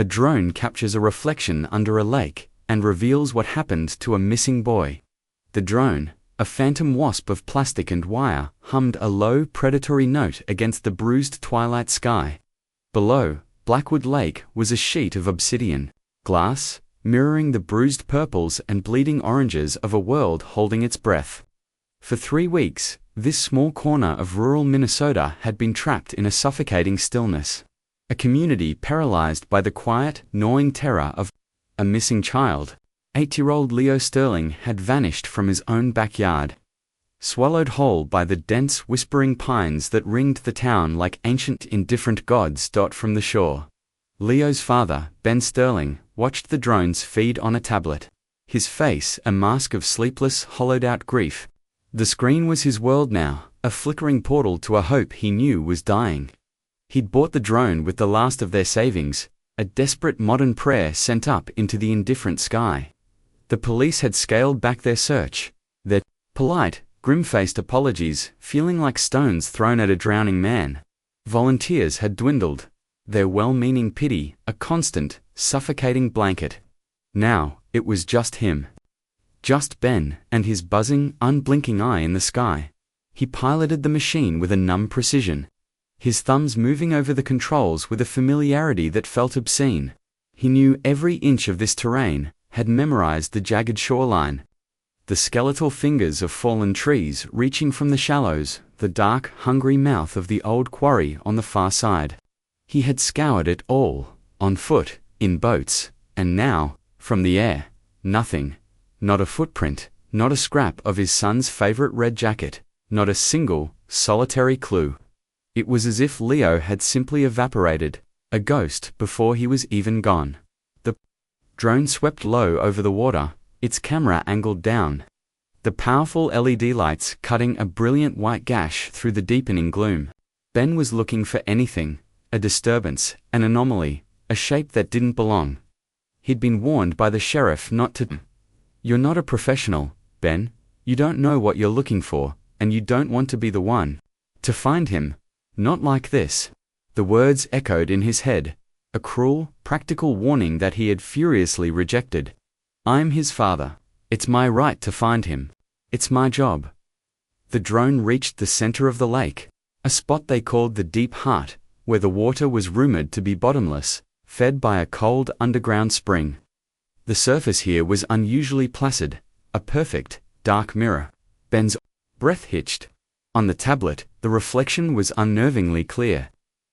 A drone captures a reflection under a lake and reveals what happened to a missing boy. The drone, a phantom wasp of plastic and wire, hummed a low, predatory note against the bruised twilight sky. Below, Blackwood Lake was a sheet of obsidian glass, mirroring the bruised purples and bleeding oranges of a world holding its breath. For 3 weeks, this small corner of rural Minnesota had been trapped in a suffocating stillness. A community paralyzed by the quiet, gnawing terror of a missing child. 8-year-old Leo Sterling had vanished from his own backyard, swallowed whole by the dense, whispering pines that ringed the town like ancient, indifferent gods. From the shore, Leo's father, Ben Sterling, watched the drones feed on a tablet, his face a mask of sleepless, hollowed-out grief. The screen was his world now, a flickering portal to a hope he knew was dying. He'd bought the drone with the last of their savings, a desperate modern prayer sent up into the indifferent sky. The police had scaled back their search, their polite, grim-faced apologies feeling like stones thrown at a drowning man. Volunteers had dwindled, their well-meaning pity a constant, suffocating blanket. Now, it was just him. Just Ben and his buzzing, unblinking eye in the sky. He piloted the machine with a numb precision, his thumbs moving over the controls with a familiarity that felt obscene. He knew every inch of this terrain, had memorized the jagged shoreline, the skeletal fingers of fallen trees reaching from the shallows, the dark, hungry mouth of the old quarry on the far side. He had scoured it all, on foot, in boats, and now, from the air, nothing. Not a footprint, not a scrap of his son's favorite red jacket, not a single, solitary clue. It was as if Leo had simply evaporated, a ghost before he was even gone. The drone swept low over the water, its camera angled down, the powerful LED lights cutting a brilliant white gash through the deepening gloom. Ben was looking for anything, a disturbance, an anomaly, a shape that didn't belong. He'd been warned by the sheriff not to. "You're not a professional, Ben. You don't know what you're looking for, and you don't want to be the one to find him. Not like this." The words echoed in his head, a cruel, practical warning that he had furiously rejected. "I'm his father. It's my right to find him. It's my job." The drone reached the center of the lake, a spot they called the Deep Heart, where the water was rumored to be bottomless, fed by a cold underground spring. The surface here was unusually placid, a perfect, dark mirror. Ben's breath hitched. On the tablet, the reflection was unnervingly clear.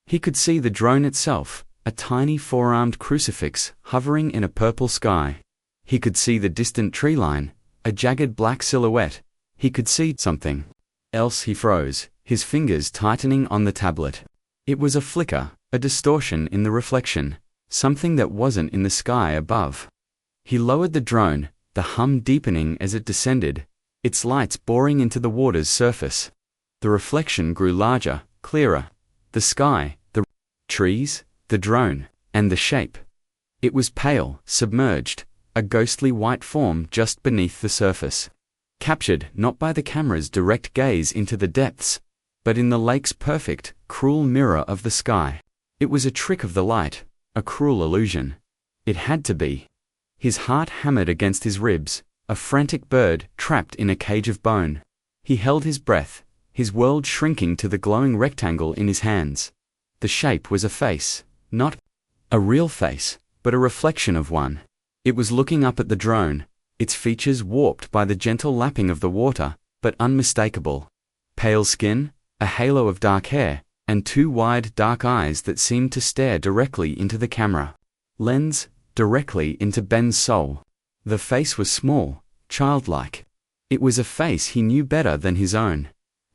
He could see the drone itself, a tiny four-armed crucifix hovering in a purple sky. He could see the distant tree line, a jagged black silhouette. He could see something else. He froze, his fingers tightening on the tablet. It was a flicker, a distortion in the reflection, something that wasn't in the sky above. He lowered the drone, the hum deepening as it descended, its lights boring into the water's surface. The reflection grew larger, clearer. The sky, the trees, the drone, and the shape. It was pale, submerged, a ghostly white form just beneath the surface. Captured not by the camera's direct gaze into the depths, but in the lake's perfect, cruel mirror of the sky. It was a trick of the light, a cruel illusion. It had to be. His heart hammered against his ribs, a frantic bird trapped in a cage of bone. He held his breath, his world shrinking to the glowing rectangle in his hands. The shape was a face, not a real face, but a reflection of one. It was looking up at the drone, its features warped by the gentle lapping of the water, but unmistakable. Pale skin, a halo of dark hair, and 2 wide, dark eyes that seemed to stare directly into the camera lens, directly into Ben's soul. The face was small, childlike. It was a face he knew better than his own.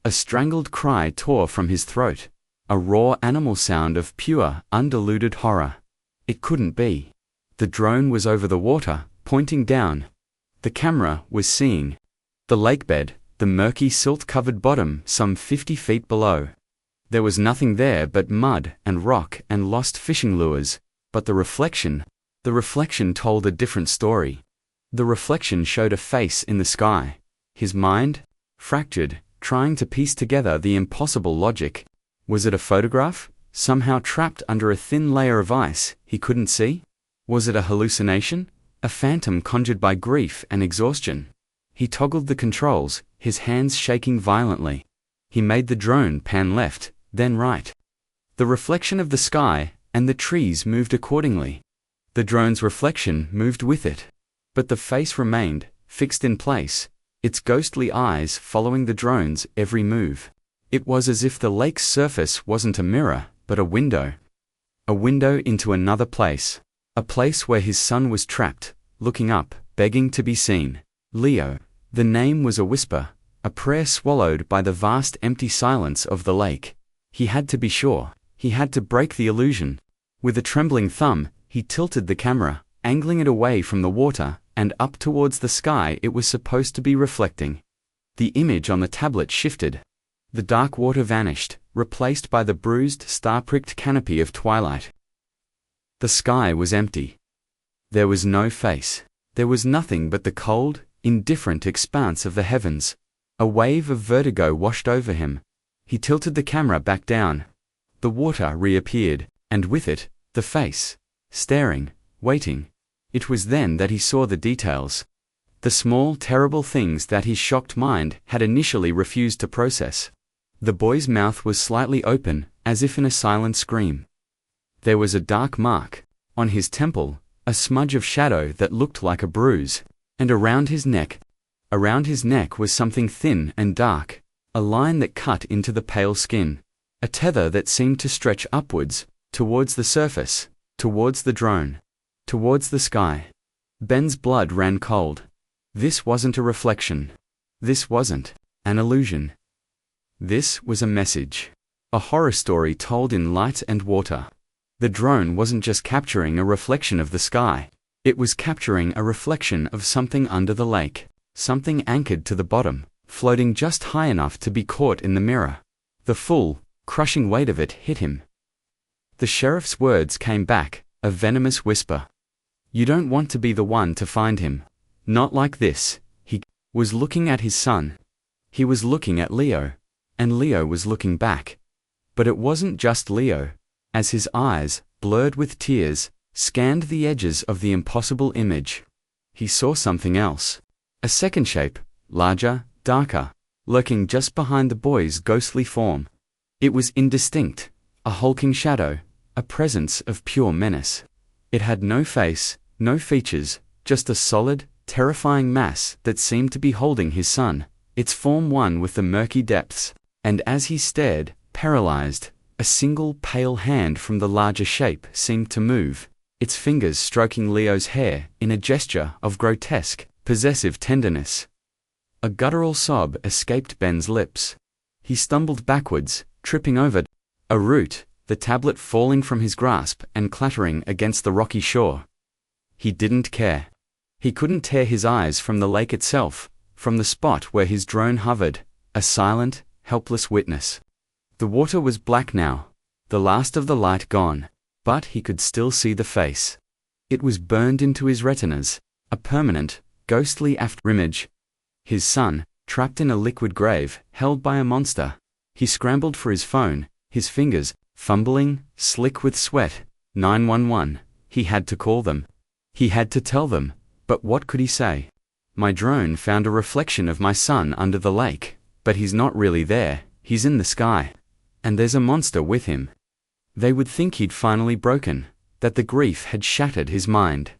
A strangled cry tore from his throat, a raw animal sound of pure, undiluted horror. It couldn't be. The drone was over the water, pointing down. The camera was seeing the lakebed, the murky silt-covered bottom some 50 feet below. There was nothing there but mud and rock and lost fishing lures, but the reflection told a different story. The reflection showed a face in the sky, his mind, fractured, trying to piece together the impossible logic. Was it a photograph? somehow trapped under a thin layer of ice he couldn't see? Was it a hallucination? A phantom conjured by grief and exhaustion? He toggled the controls, his hands shaking violently. He made the drone pan left, then right. The reflection of the sky and the trees moved accordingly. The drone's reflection moved with it. But the face remained, fixed in place, its ghostly eyes following the drone's every move. It was as if the lake's surface wasn't a mirror, but a window. A window into another place. A place where his son was trapped, looking up, begging to be seen. Leo. The name was a whisper, a prayer swallowed by the vast empty silence of the lake. He had to be sure. He had to break the illusion. With a trembling thumb, he tilted the camera, angling it away from the water and up towards the sky it was supposed to be reflecting. The image on the tablet shifted. The dark water vanished, replaced by the bruised, star-pricked canopy of twilight. The sky was empty. There was no face. There was nothing but the cold, indifferent expanse of the heavens. A wave of vertigo washed over him. He tilted the camera back down. The water reappeared, and with it, the face. Staring, waiting. It was then that he saw the details. The small, terrible things that his shocked mind had initially refused to process. The boy's mouth was slightly open, as if in a silent scream. There was a dark mark. On his temple, a smudge of shadow that looked like a bruise. And around his neck was something thin and dark. A line that cut into the pale skin. A tether that seemed to stretch upwards, towards the surface, towards the drone, towards the sky. Ben's blood ran cold. This wasn't a reflection. This wasn't an illusion. This was a message. A horror story told in light and water. The drone wasn't just capturing a reflection of the sky. It was capturing a reflection of something under the lake. Something anchored to the bottom, floating just high enough to be caught in the mirror. The full, crushing weight of it hit him. The sheriff's words came back, a venomous whisper. You don't want to be the one to find him. Not like this. He was looking at his son. He was looking at Leo. And Leo was looking back. But it wasn't just Leo. As his eyes, blurred with tears, scanned the edges of the impossible image, he saw something else. A second shape, larger, darker, lurking just behind the boy's ghostly form. It was indistinct, a hulking shadow, a presence of pure menace. It had no face, no features, just a solid, terrifying mass that seemed to be holding his son, its form one with the murky depths. And as he stared, paralyzed, a single pale hand from the larger shape seemed to move, its fingers stroking Leo's hair in a gesture of grotesque, possessive tenderness. A guttural sob escaped Ben's lips. He stumbled backwards, tripping over a root, the tablet falling from his grasp and clattering against the rocky shore. He didn't care. He couldn't tear his eyes from the lake itself, from the spot where his drone hovered, a silent, helpless witness. The water was black now, the last of the light gone, but he could still see the face. It was burned into his retinas, a permanent, ghostly afterimage. His son, trapped in a liquid grave, held by a monster. He scrambled for his phone, his fingers, fumbling, slick with sweat. 911. He had to call them. He had to tell them, but what could he say? My drone found a reflection of my son under the lake, but he's not really there, he's in the sky. And there's a monster with him. They would think he'd finally broken, that the grief had shattered his mind.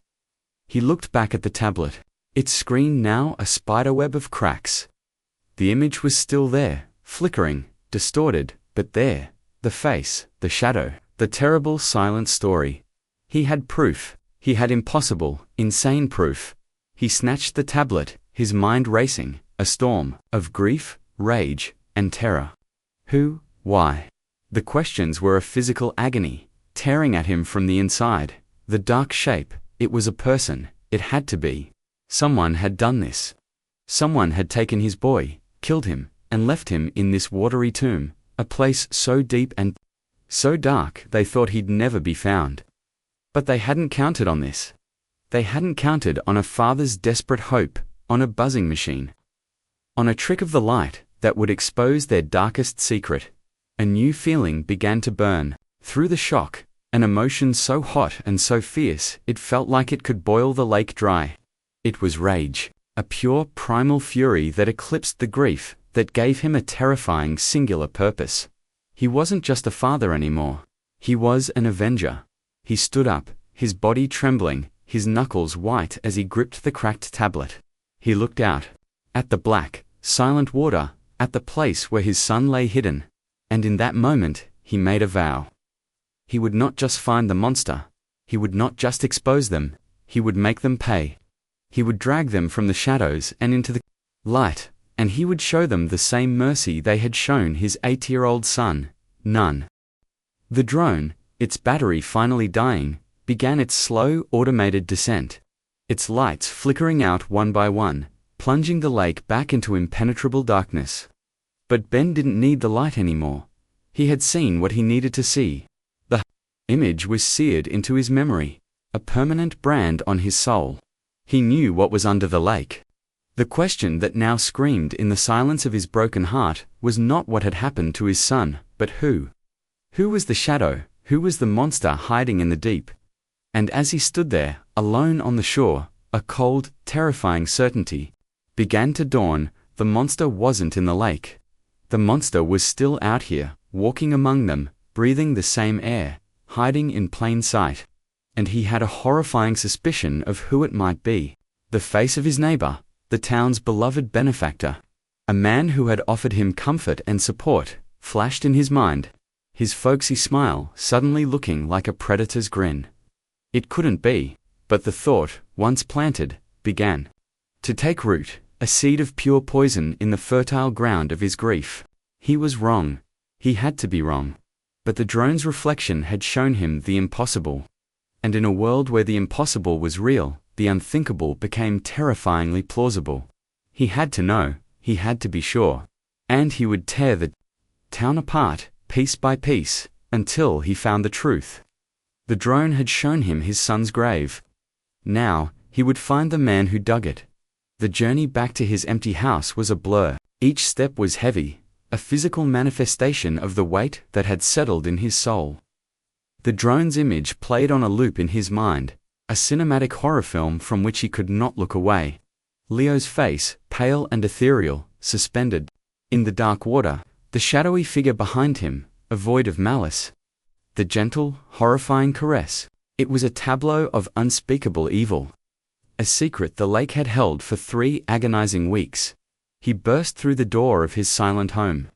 He looked back at the tablet, its screen now a spiderweb of cracks. The image was still there, flickering, distorted, but there, the face, the shadow, the terrible silent story. He had proof. He had impossible, insane proof. He snatched the tablet, his mind racing, a storm of grief, rage, and terror. Who? Why? The questions were a physical agony, tearing at him from the inside. The dark shape, it was a person, it had to be. Someone had done this. Someone had taken his boy, killed him, and left him in this watery tomb, a place so deep and so dark they thought he'd never be found. But they hadn't counted on this. They hadn't counted on a father's desperate hope, on a buzzing machine. On a trick of the light that would expose their darkest secret. A new feeling began to burn, Through the shock, an emotion so hot and so fierce it felt like it could boil the lake dry. It was rage, a pure primal fury that eclipsed the grief, that gave him a terrifying singular purpose. He wasn't just a father anymore. He was an avenger. He stood up, his body trembling, his knuckles white as he gripped the cracked tablet. He looked out, at the black, silent water, at the place where his son lay hidden. And in that moment, he made a vow. He would not just find the monster. He would not just expose them. He would make them pay. He would drag them from the shadows and into the light, and he would show them the same mercy they had shown his 8-year-old son, none. The drone, its battery finally dying, began its slow, automated descent. Its lights flickering out one by one, plunging the lake back into impenetrable darkness. But Ben didn't need the light anymore. He had seen what he needed to see. The image was seared into his memory, a permanent brand on his soul. He knew what was under the lake. The question that now screamed in the silence of his broken heart was not what had happened to his son, but who? Who was the shadow? Who was the monster hiding in the deep? And as he stood there, alone on the shore, a cold, terrifying certainty began to dawn. The monster wasn't in the lake. The monster was still out here, walking among them, breathing the same air, hiding in plain sight. And he had a horrifying suspicion of who it might be. The face of his neighbor, the town's beloved benefactor. A man who had offered him comfort and support, flashed in his mind. His folksy smile suddenly looking like a predator's grin. It couldn't be, but the thought, once planted, began to take root, a seed of pure poison in the fertile ground of his grief. He was wrong. He had to be wrong. But the drone's reflection had shown him the impossible. And in a world where the impossible was real, the unthinkable became terrifyingly plausible. He had to know, he had to be sure. And he would tear the town apart, piece by piece, until he found the truth. The drone had shown him his son's grave. Now, he would find the man who dug it. The journey back to his empty house was a blur. Each step was heavy, a physical manifestation of the weight that had settled in his soul. The drone's image played on a loop in his mind, a cinematic horror film from which he could not look away. Leo's face, pale and ethereal, suspended in the dark water, the shadowy figure behind him, void of malice. The gentle, horrifying caress. It was a tableau of unspeakable evil. A secret the lake had held for 3 agonizing weeks. He burst through the door of his silent home.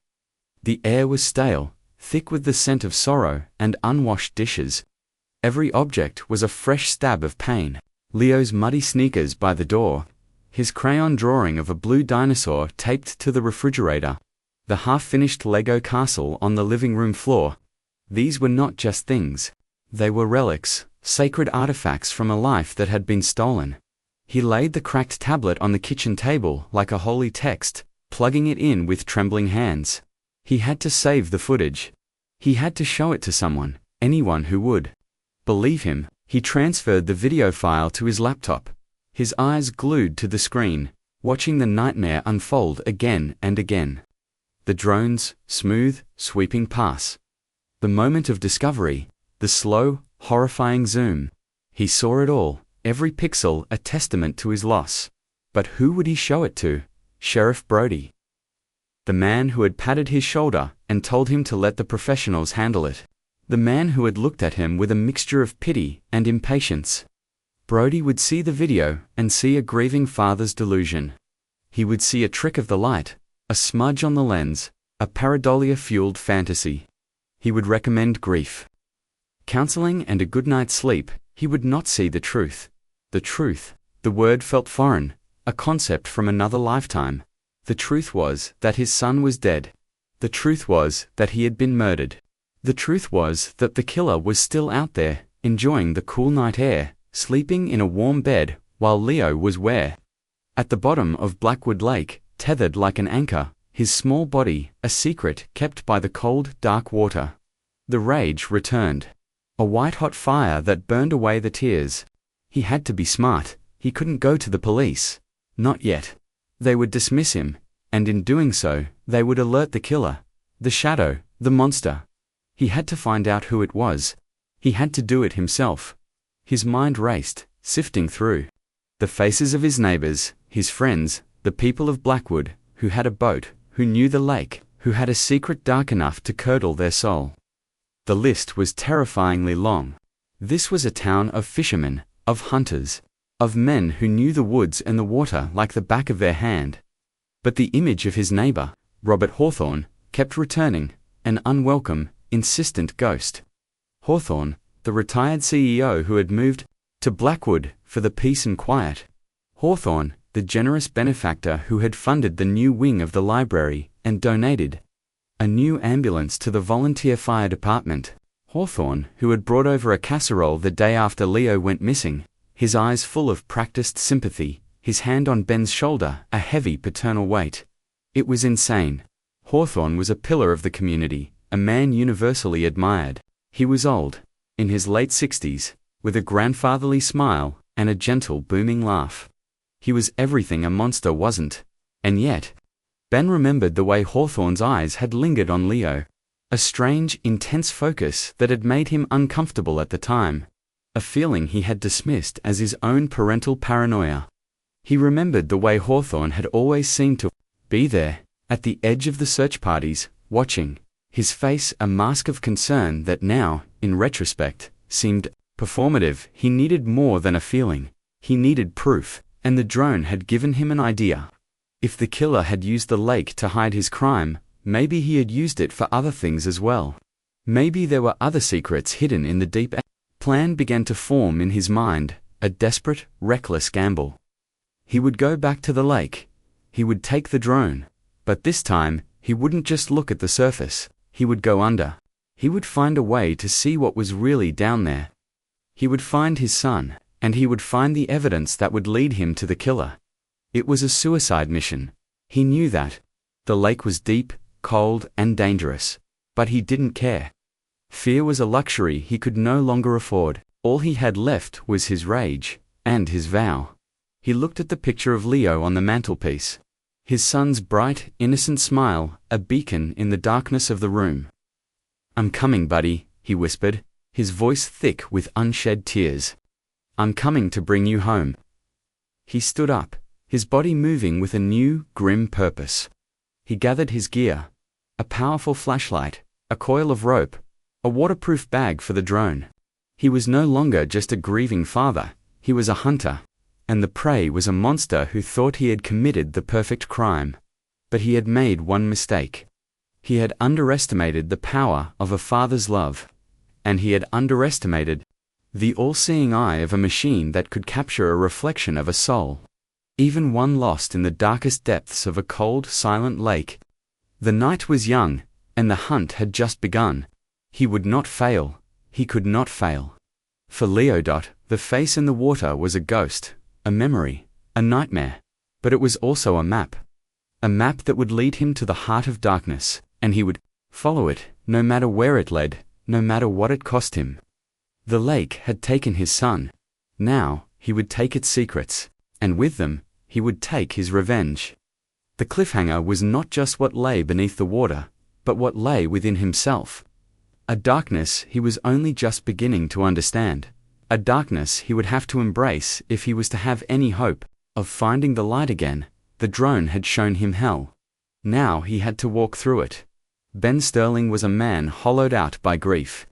The air was stale, thick with the scent of sorrow and unwashed dishes. Every object was a fresh stab of pain. Leo's muddy sneakers by the door, his crayon drawing of a blue dinosaur taped to the refrigerator, the half-finished Lego castle on the living room floor. These were not just things. They were relics, sacred artifacts from a life that had been stolen. He laid the cracked tablet on the kitchen table like a holy text, plugging it in with trembling hands. He had to save the footage. He had to show it to someone, anyone who would believe him. He transferred the video file to his laptop, his eyes glued to the screen, watching the nightmare unfold again and again. The drone's smooth, sweeping pass. The moment of discovery, the slow, horrifying zoom. He saw it all, every pixel a testament to his loss. But who would he show it to? Sheriff Brody. The man who had patted his shoulder and told him to let the professionals handle it. The man who had looked at him with a mixture of pity and impatience. Brody would see the video and see a grieving father's delusion. He would see a trick of the light, a smudge on the lens, a pareidolia-fueled fantasy. He would recommend grief, counseling and a good night's sleep. He would not see the truth. The truth. The word felt foreign, a concept from another lifetime. The truth was that his son was dead. The truth was that he had been murdered. The truth was that the killer was still out there, enjoying the cool night air, sleeping in a warm bed, while Leo was where? At the bottom of Blackwood Lake, tethered like an anchor, his small body, a secret kept by the cold, dark water. The rage returned. A white-hot fire that burned away the tears. He had to be smart. He couldn't go to the police. Not yet. They would dismiss him, and in doing so, they would alert the killer, the shadow, the monster. He had to find out who it was. He had to do it himself. His mind raced, sifting through the faces of his neighbors, his friends, the people of Blackwood, who had a boat, who knew the lake, who had a secret dark enough to curdle their soul. The list was terrifyingly long. This was a town of fishermen, of hunters, of men who knew the woods and the water like the back of their hand. But the image of his neighbor, Robert Hawthorne, kept returning, an unwelcome, insistent ghost. Hawthorne, the retired CEO who had moved to Blackwood for the peace and quiet. Hawthorne, the generous benefactor who had funded the new wing of the library and donated a new ambulance to the volunteer fire department. Hawthorne, who had brought over a casserole the day after Leo went missing, his eyes full of practiced sympathy, his hand on Ben's shoulder, a heavy paternal weight. It was insane. Hawthorne was a pillar of the community, a man universally admired. He was old, in his late 60s, with a grandfatherly smile and a gentle booming laugh. He was everything a monster wasn't. And yet, Ben remembered the way Hawthorne's eyes had lingered on Leo, a strange, intense focus that had made him uncomfortable at the time, a feeling he had dismissed as his own parental paranoia. He remembered the way Hawthorne had always seemed to be there, at the edge of the search parties, watching, his face a mask of concern that now, in retrospect, seemed performative. He needed more than a feeling. He needed proof, and the drone had given him an idea. If the killer had used the lake to hide his crime, maybe he had used it for other things as well. Maybe there were other secrets hidden in the deep end. Plan began to form in his mind, a desperate, reckless gamble. He would go back to the lake. He would take the drone. But this time, he wouldn't just look at the surface. He would go under. He would find a way to see what was really down there. He would find his son, and he would find the evidence that would lead him to the killer. It was a suicide mission. He knew that. The lake was deep, cold, and dangerous. But he didn't care. Fear was a luxury he could no longer afford. All he had left was his rage, and his vow. He looked at the picture of Leo on the mantelpiece. His son's bright, innocent smile, a beacon in the darkness of the room. "I'm coming, buddy," he whispered, his voice thick with unshed tears. "I'm coming to bring you home." He stood up, his body moving with a new, grim purpose. He gathered his gear, a powerful flashlight, a coil of rope, a waterproof bag for the drone. He was no longer just a grieving father, he was a hunter, and the prey was a monster who thought he had committed the perfect crime. But he had made one mistake. He had underestimated the power of a father's love, and he had underestimated the all-seeing eye of a machine that could capture a reflection of a soul, even one lost in the darkest depths of a cold, silent lake. The night was young, and the hunt had just begun. He would not fail. He could not fail. For Leo. The face in the water was a ghost, a memory, a nightmare. But it was also a map that would lead him to the heart of darkness, and he would follow it, no matter where it led, no matter what it cost him. The lake had taken his son. Now, he would take its secrets, and with them, he would take his revenge. The cliffhanger was not just what lay beneath the water, but what lay within himself. A darkness he was only just beginning to understand. A darkness he would have to embrace if he was to have any hope of finding the light again. The drone had shown him hell. Now he had to walk through it. Ben Sterling was a man hollowed out by grief.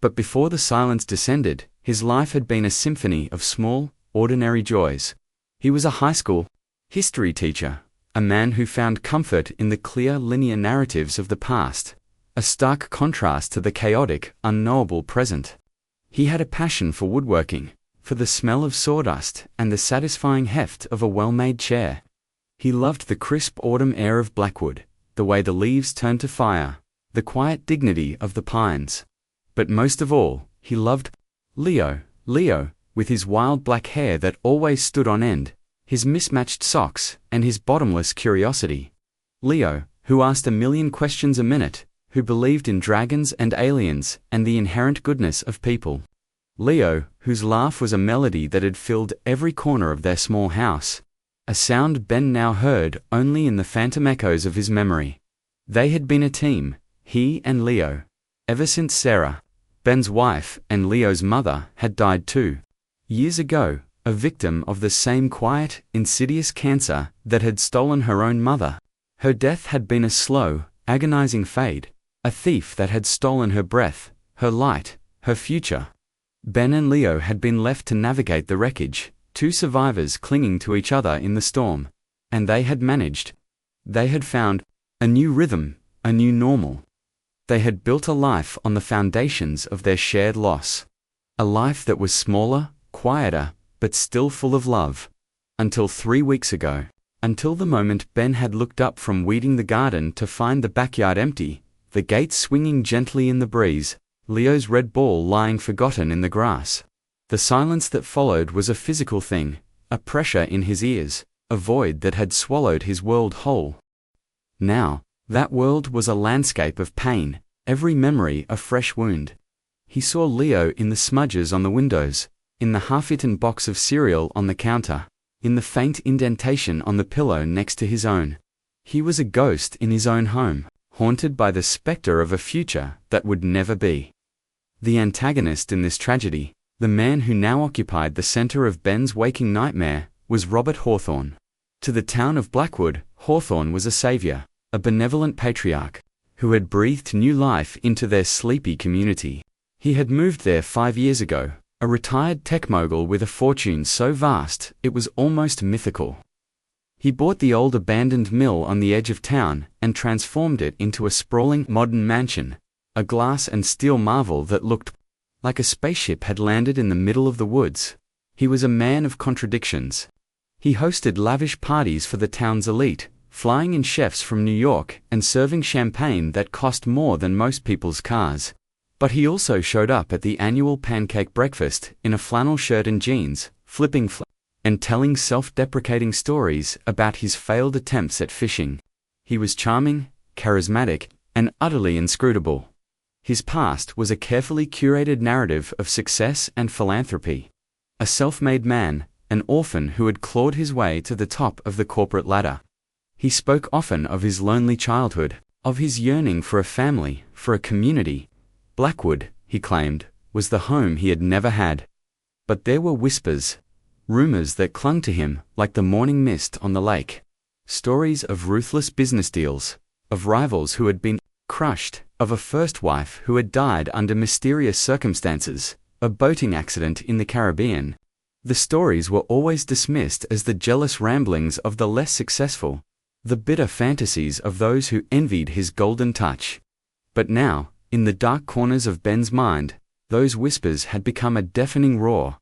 But before the silence descended, his life had been a symphony of small, ordinary joys. He was a high school history teacher, a man who found comfort in the clear, linear narratives of the past, a stark contrast to the chaotic, unknowable present. He had a passion for woodworking, for the smell of sawdust and the satisfying heft of a well-made chair. He loved the crisp autumn air of Blackwood, the way the leaves turned to fire, the quiet dignity of the pines. But most of all, he loved Leo, with his wild black hair that always stood on end, his mismatched socks, and his bottomless curiosity. Leo, who asked a million questions a minute, who believed in dragons and aliens and the inherent goodness of people. Leo, whose laugh was a melody that had filled every corner of their small house, a sound Ben now heard only in the phantom echoes of his memory. They had been a team, he and Leo. Ever since Sarah, Ben's wife and Leo's mother, had died 2 years ago, a victim of the same quiet, insidious cancer that had stolen her own mother. Her death had been a slow, agonizing fade, a thief that had stolen her breath, her light, her future. Ben and Leo had been left to navigate the wreckage, two survivors clinging to each other in the storm. And they had managed. They had found a new rhythm, a new normal. They had built a life on the foundations of their shared loss. A life that was smaller, quieter, but still full of love. Until 3 weeks ago. Until the moment Ben had looked up from weeding the garden to find the backyard empty, the gate swinging gently in the breeze, Leo's red ball lying forgotten in the grass. The silence that followed was a physical thing, a pressure in his ears, a void that had swallowed his world whole. Now, that world was a landscape of pain, every memory a fresh wound. He saw Leo in the smudges on the windows, in the half-eaten box of cereal on the counter, in the faint indentation on the pillow next to his own. He was a ghost in his own home, haunted by the specter of a future that would never be. The antagonist in this tragedy, the man who now occupied the center of Ben's waking nightmare, was Robert Hawthorne. To the town of Blackwood, Hawthorne was a savior, a benevolent patriarch, who had breathed new life into their sleepy community. He had moved there 5 years ago, a retired tech mogul with a fortune so vast it was almost mythical. He bought the old abandoned mill on the edge of town and transformed it into a sprawling modern mansion, a glass and steel marvel that looked like a spaceship had landed in the middle of the woods. He was a man of contradictions. He hosted lavish parties for the town's elite, flying in chefs from New York and serving champagne that cost more than most people's cars. But he also showed up at the annual pancake breakfast in a flannel shirt and jeans, flipping and telling self-deprecating stories about his failed attempts at fishing. He was charming, charismatic, and utterly inscrutable. His past was a carefully curated narrative of success and philanthropy. A self-made man, an orphan who had clawed his way to the top of the corporate ladder. He spoke often of his lonely childhood, of his yearning for a family, for a community. Blackwood, he claimed, was the home he had never had. But there were whispers, rumors that clung to him like the morning mist on the lake. Stories of ruthless business deals, of rivals who had been crushed, of a first wife who had died under mysterious circumstances, a boating accident in the Caribbean. The stories were always dismissed as the jealous ramblings of the less successful, the bitter fantasies of those who envied his golden touch. But now, in the dark corners of Ben's mind, those whispers had become a deafening roar.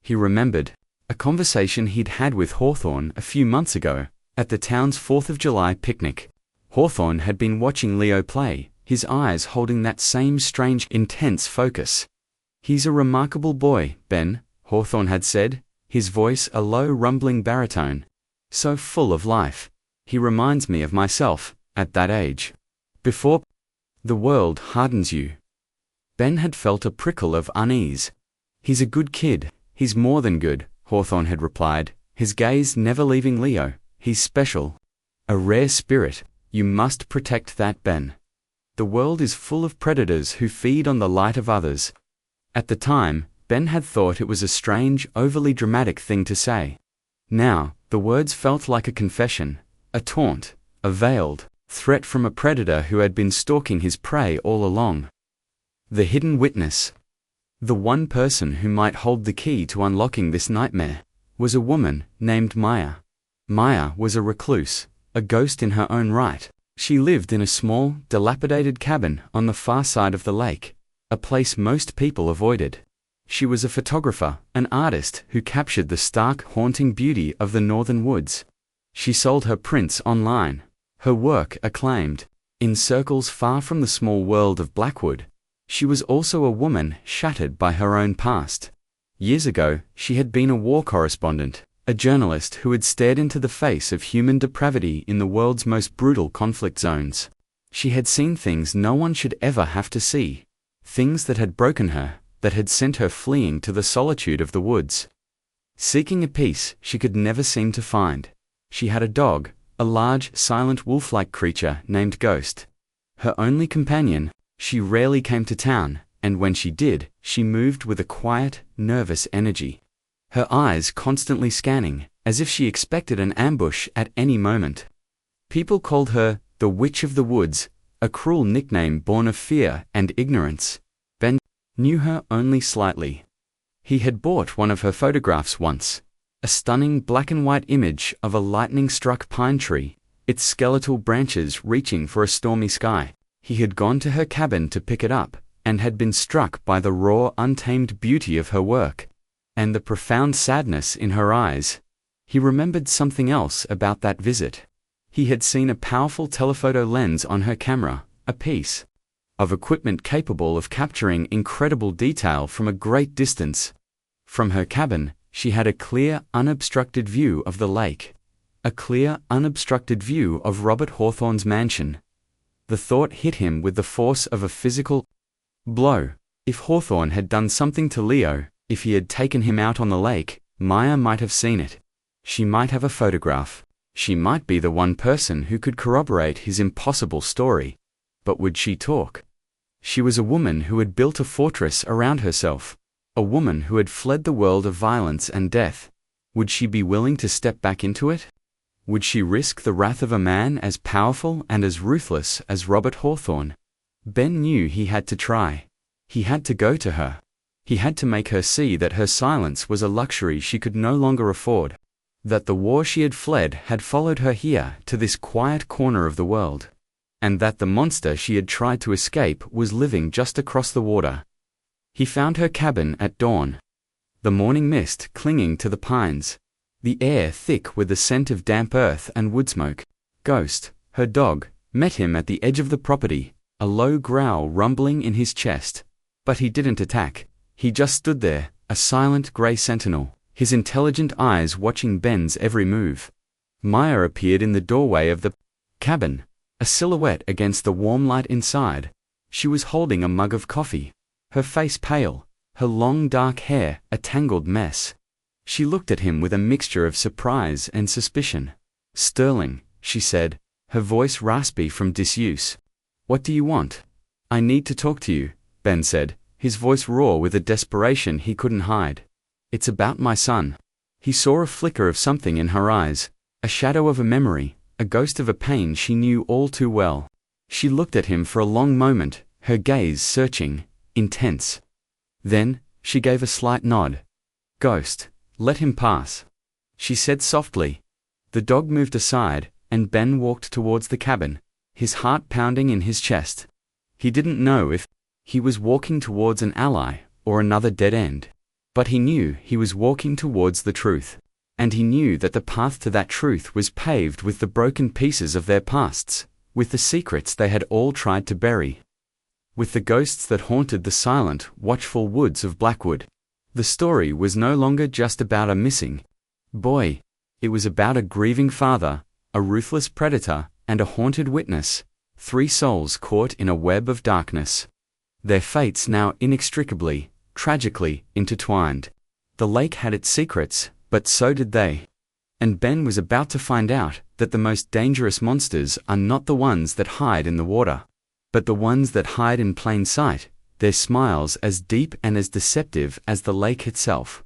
He remembered a conversation he'd had with Hawthorne a few months ago, at the town's 4th of July picnic. Hawthorne had been watching Leo play, his eyes holding that same strange, intense focus. "He's a remarkable boy, Ben," Hawthorne had said, his voice a low rumbling baritone. "So full of life. He reminds me of myself, at that age. Before the world hardens you." Ben had felt a prickle of unease. "He's a good kid, he's more than good," Hawthorne had replied, his gaze never leaving Leo. "He's special. A rare spirit. You must protect that, Ben. The world is full of predators who feed on the light of others." At the time, Ben had thought it was a strange, overly dramatic thing to say. Now, the words felt like a confession, a taunt, a veiled threat from a predator who had been stalking his prey all along. The hidden witness, the one person who might hold the key to unlocking this nightmare, was a woman named Maya. Maya was a recluse, a ghost in her own right. She lived in a small, dilapidated cabin on the far side of the lake, a place most people avoided. She was a photographer, an artist who captured the stark, haunting beauty of the northern woods. She sold her prints online, her work acclaimed, in circles far from the small world of Blackwood. She was also a woman shattered by her own past. Years ago, she had been a war correspondent, a journalist who had stared into the face of human depravity in the world's most brutal conflict zones. She had seen things no one should ever have to see, things that had broken her, that had sent her fleeing to the solitude of the woods, seeking a peace she could never seem to find. She had a dog, a large, silent wolf-like creature named Ghost. Her only companion, She rarely came to town, and when she did, she moved with a quiet, nervous energy. Her eyes constantly scanning, as if she expected an ambush at any moment. People called her the Witch of the Woods, a cruel nickname born of fear and ignorance. Ben knew her only slightly. He had bought one of her photographs once, a stunning black-and-white image of a lightning-struck pine tree, its skeletal branches reaching for a stormy sky. He had gone to her cabin to pick it up, and had been struck by the raw, untamed beauty of her work, and the profound sadness in her eyes. He remembered something else about that visit. He had seen a powerful telephoto lens on her camera, a piece of equipment capable of capturing incredible detail from a great distance. From her cabin, she had a clear, unobstructed view of the lake, a clear, unobstructed view of Robert Hawthorne's mansion. The thought hit him with the force of a physical blow. If Hawthorne had done something to Leo, if he had taken him out on the lake, Maya might have seen it. She might have a photograph. She might be the one person who could corroborate his impossible story. But would she talk? She was a woman who had built a fortress around herself, a woman who had fled the world of violence and death. Would she be willing to step back into it? Would she risk the wrath of a man as powerful and as ruthless as Robert Hawthorne? Ben knew he had to try. He had to go to her. He had to make her see that her silence was a luxury she could no longer afford, that the war she had fled had followed her here to this quiet corner of the world, and that the monster she had tried to escape was living just across the water. He found her cabin at dawn. The morning mist clinging to the pines, the air thick with the scent of damp earth and wood smoke. Ghost, her dog, met him at the edge of the property, a low growl rumbling in his chest. But he didn't attack. He just stood there, a silent grey sentinel, his intelligent eyes watching Ben's every move. Maya appeared in the doorway of the cabin, a silhouette against the warm light inside. She was holding a mug of coffee, her face pale, her long dark hair a tangled mess. She looked at him with a mixture of surprise and suspicion. "Sterling," she said, her voice raspy from disuse. "What do you want?" "I need to talk to you," Ben said, his voice raw with a desperation he couldn't hide. "It's about my son." He saw a flicker of something in her eyes, a shadow of a memory, a ghost of a pain she knew all too well. She looked at him for a long moment, her gaze searching, intense. Then, she gave a slight nod. "Ghost, let him pass," she said softly. The dog moved aside, and Ben walked towards the cabin, his heart pounding in his chest. He didn't know if he was walking towards an ally or another dead end. But he knew he was walking towards the truth. And he knew that the path to that truth was paved with the broken pieces of their pasts, with the secrets they had all tried to bury, with the ghosts that haunted the silent, watchful woods of Blackwood. The story was no longer just about a missing boy. It was about a grieving father, a ruthless predator, and a haunted witness, 3 souls caught in a web of darkness. Their fates now inextricably, tragically intertwined. The lake had its secrets, but so did they. And Ben was about to find out that the most dangerous monsters are not the ones that hide in the water, but the ones that hide in plain sight, their smiles as deep and as deceptive as the lake itself.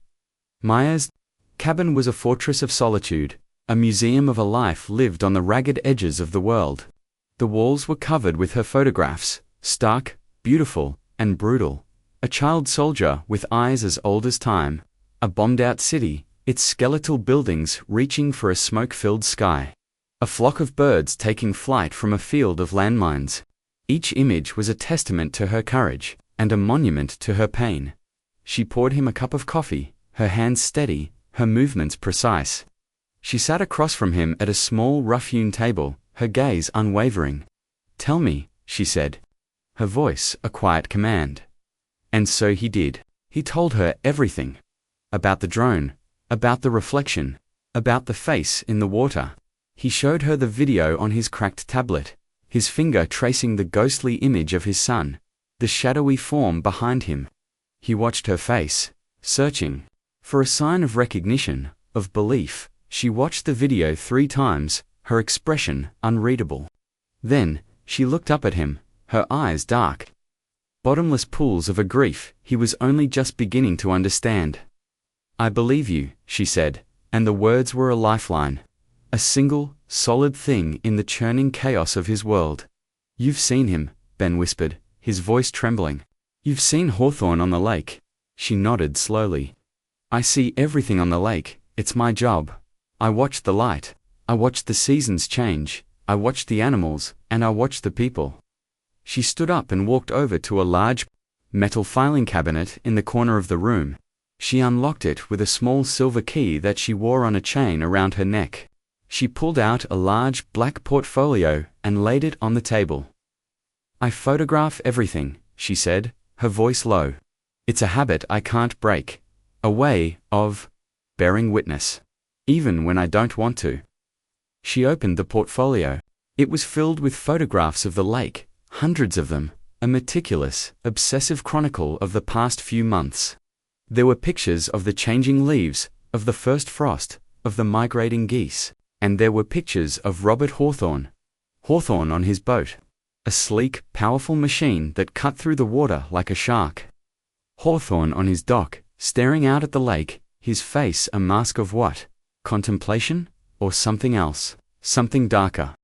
Maya's cabin was a fortress of solitude, a museum of a life lived on the ragged edges of the world. The walls were covered with her photographs, stark, beautiful, and brutal. A child soldier with eyes as old as time, a bombed-out city, its skeletal buildings reaching for a smoke-filled sky, a flock of birds taking flight from a field of landmines. Each image was a testament to her courage, and a monument to her pain. She poured him a cup of coffee, her hands steady, her movements precise. She sat across from him at a small rough-hewn table, her gaze unwavering. "Tell me," she said, her voice a quiet command. And so he did. He told her everything. About the drone, about the reflection, about the face in the water. He showed her the video on his cracked tablet, his finger tracing the ghostly image of his son, the shadowy form behind him. He watched her face, searching for a sign of recognition, of belief. She watched the video 3 times, her expression unreadable. Then, she looked up at him, her eyes dark, bottomless pools of a grief he was only just beginning to understand. "I believe you," she said, and the words were a lifeline. A single, solid thing in the churning chaos of his world. "You've seen him," Ben whispered, his voice trembling. "You've seen Hawthorne on the lake." She nodded slowly. "I see everything on the lake. It's my job. I watch the light. I watch the seasons change. I watch the animals, and I watch the people." She stood up and walked over to a large metal filing cabinet in the corner of the room. She unlocked it with a small silver key that she wore on a chain around her neck. She pulled out a large black portfolio and laid it on the table. "I photograph everything," she said, her voice low. "It's a habit I can't break. A way of bearing witness, even when I don't want to." She opened the portfolio. It was filled with photographs of the lake, hundreds of them, a meticulous, obsessive chronicle of the past few months. There were pictures of the changing leaves, of the first frost, of the migrating geese, and there were pictures of Robert Hawthorne. Hawthorne on his boat. A sleek, powerful machine that cut through the water like a shark. Hawthorne on his dock, staring out at the lake, his face a mask of what? Contemplation? Or something else, something darker.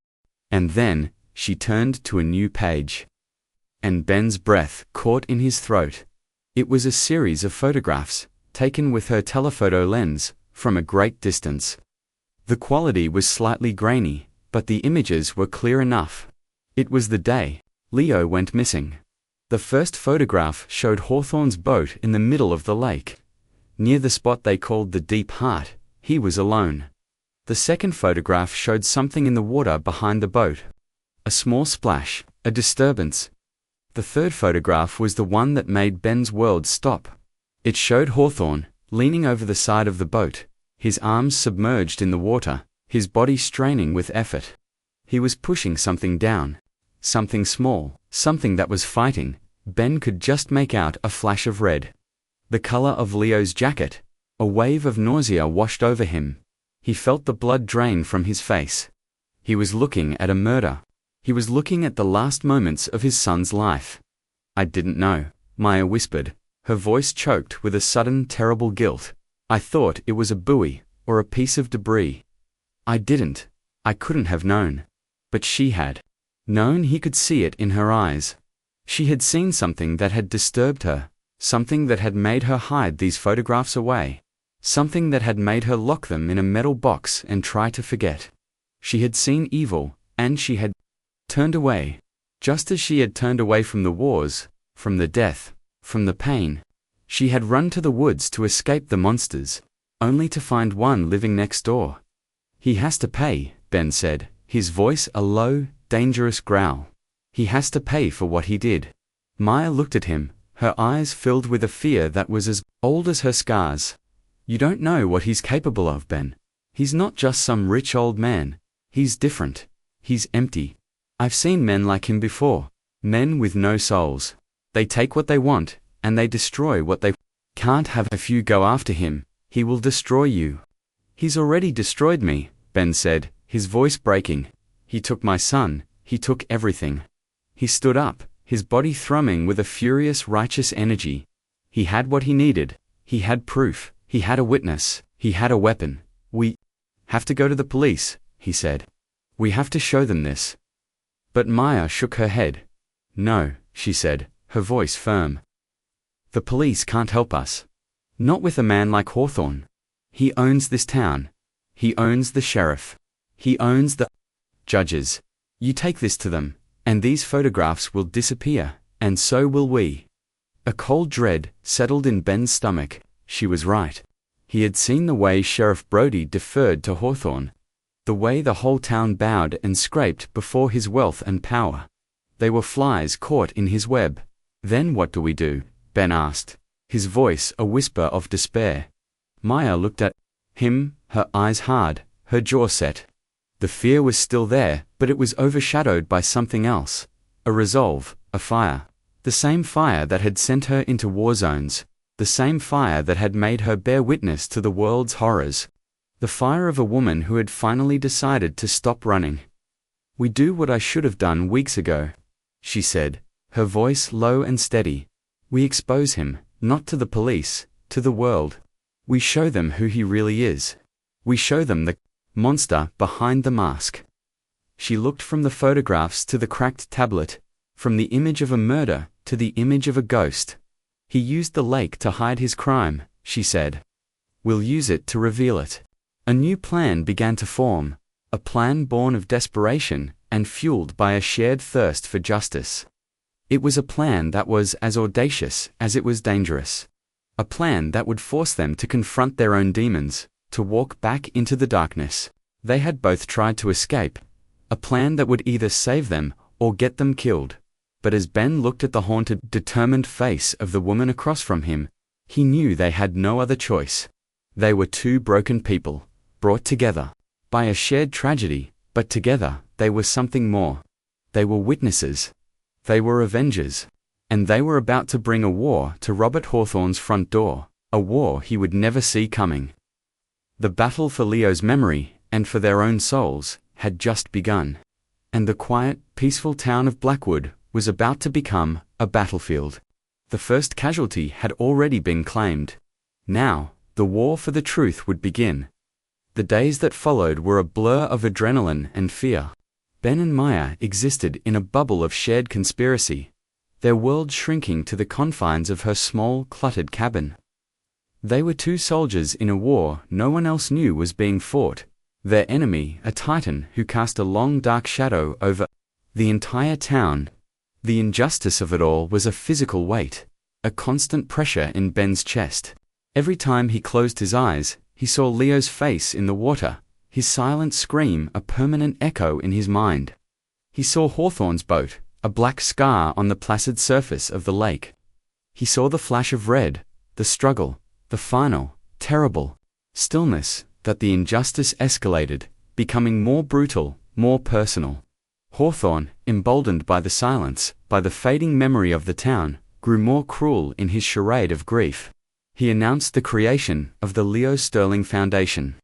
And then, she turned to a new page. And Ben's breath caught in his throat. It was a series of photographs, taken with her telephoto lens, from a great distance. The quality was slightly grainy, but the images were clear enough. It was the day Leo went missing. The first photograph showed Hawthorne's boat in the middle of the lake. Near the spot they called the Deep Heart, he was alone. The second photograph showed something in the water behind the boat. A small splash, a disturbance. The third photograph was the one that made Ben's world stop. It showed Hawthorne, leaning over the side of the boat, his arms submerged in the water, his body straining with effort. He was pushing something down. Something small, something that was fighting. Ben could just make out a flash of red. The color of Leo's jacket. A wave of nausea washed over him. He felt the blood drain from his face. He was looking at a murder. He was looking at the last moments of his son's life. "I didn't know," Maya whispered, her voice choked with a sudden terrible guilt. "I thought it was a buoy, or a piece of debris. I didn't. I couldn't have known." But she had. Known. He could see it in her eyes. She had seen something that had disturbed her, something that had made her hide these photographs away, something that had made her lock them in a metal box and try to forget. She had seen evil, and she had turned away, just as she had turned away from the wars, from the death, from the pain. She had run to the woods to escape the monsters, only to find one living next door. "He has to pay," Ben said, his voice a low, dangerous growl. "He has to pay for what he did." Maya looked at him, her eyes filled with a fear that was as old as her scars. "You don't know what he's capable of, Ben. He's not just some rich old man. He's different. He's empty. I've seen men like him before. Men with no souls. They take what they want, and they destroy what they can't have. If you go after him, he will destroy you." "He's already destroyed me," Ben said, his voice breaking. "He took my son. He took everything." He stood up, his body thrumming with a furious, righteous energy. He had what he needed. He had proof. He had a witness. He had a weapon. "We have to go to the police," he said. "We have to show them this." But Maya shook her head. "No," she said, her voice firm. "The police can't help us. Not with a man like Hawthorne. He owns this town. He owns the sheriff. He owns the judges. You take this to them, and these photographs will disappear, and so will we." A cold dread settled in Ben's stomach. She was right. He had seen the way Sheriff Brody deferred to Hawthorne, the way the whole town bowed and scraped before his wealth and power. They were flies caught in his web. "Then what do we do?" Ben asked, his voice a whisper of despair. Maya looked at him, her eyes hard, her jaw set. The fear was still there, but it was overshadowed by something else. A resolve, a fire. The same fire that had sent her into war zones. The same fire that had made her bear witness to the world's horrors. The fire of a woman who had finally decided to stop running. "We do what I should have done weeks ago," she said, her voice low and steady. We expose him, not to the police, to the world. We show them who he really is. We show them the monster behind the mask. She looked from the photographs to the cracked tablet, from the image of a murder to the image of a ghost. He used the lake to hide his crime, she said. We'll use it to reveal it. A new plan began to form, a plan born of desperation and fueled by a shared thirst for justice. It was a plan that was as audacious as it was dangerous. A plan that would force them to confront their own demons, to walk back into the darkness. They had both tried to escape. A plan that would either save them or get them killed. But as Ben looked at the haunted, determined face of the woman across from him, he knew they had no other choice. They were two broken people, brought together by a shared tragedy, but together they were something more. They were witnesses. They were avengers. And they were about to bring a war to Robert Hawthorne's front door, a war he would never see coming. The battle for Leo's memory, and for their own souls, had just begun. And the quiet, peaceful town of Blackwood was about to become a battlefield. The first casualty had already been claimed. Now, the war for the truth would begin. The days that followed were a blur of adrenaline and fear. Ben and Maya existed in a bubble of shared conspiracy, their world shrinking to the confines of her small, cluttered cabin. They were two soldiers in a war no one else knew was being fought, their enemy a titan who cast a long dark shadow over the entire town. The injustice of it all was a physical weight, a constant pressure in Ben's chest. Every time he closed his eyes, he saw Leo's face in the water, his silent scream a permanent echo in his mind. He saw Hawthorne's boat, a black scar on the placid surface of the lake. He saw the flash of red, the struggle, the final, terrible stillness that the injustice escalated, becoming more brutal, more personal. Hawthorne, emboldened by the silence, by the fading memory of the town, grew more cruel in his charade of grief. He announced the creation of the Leo Sterling Foundation,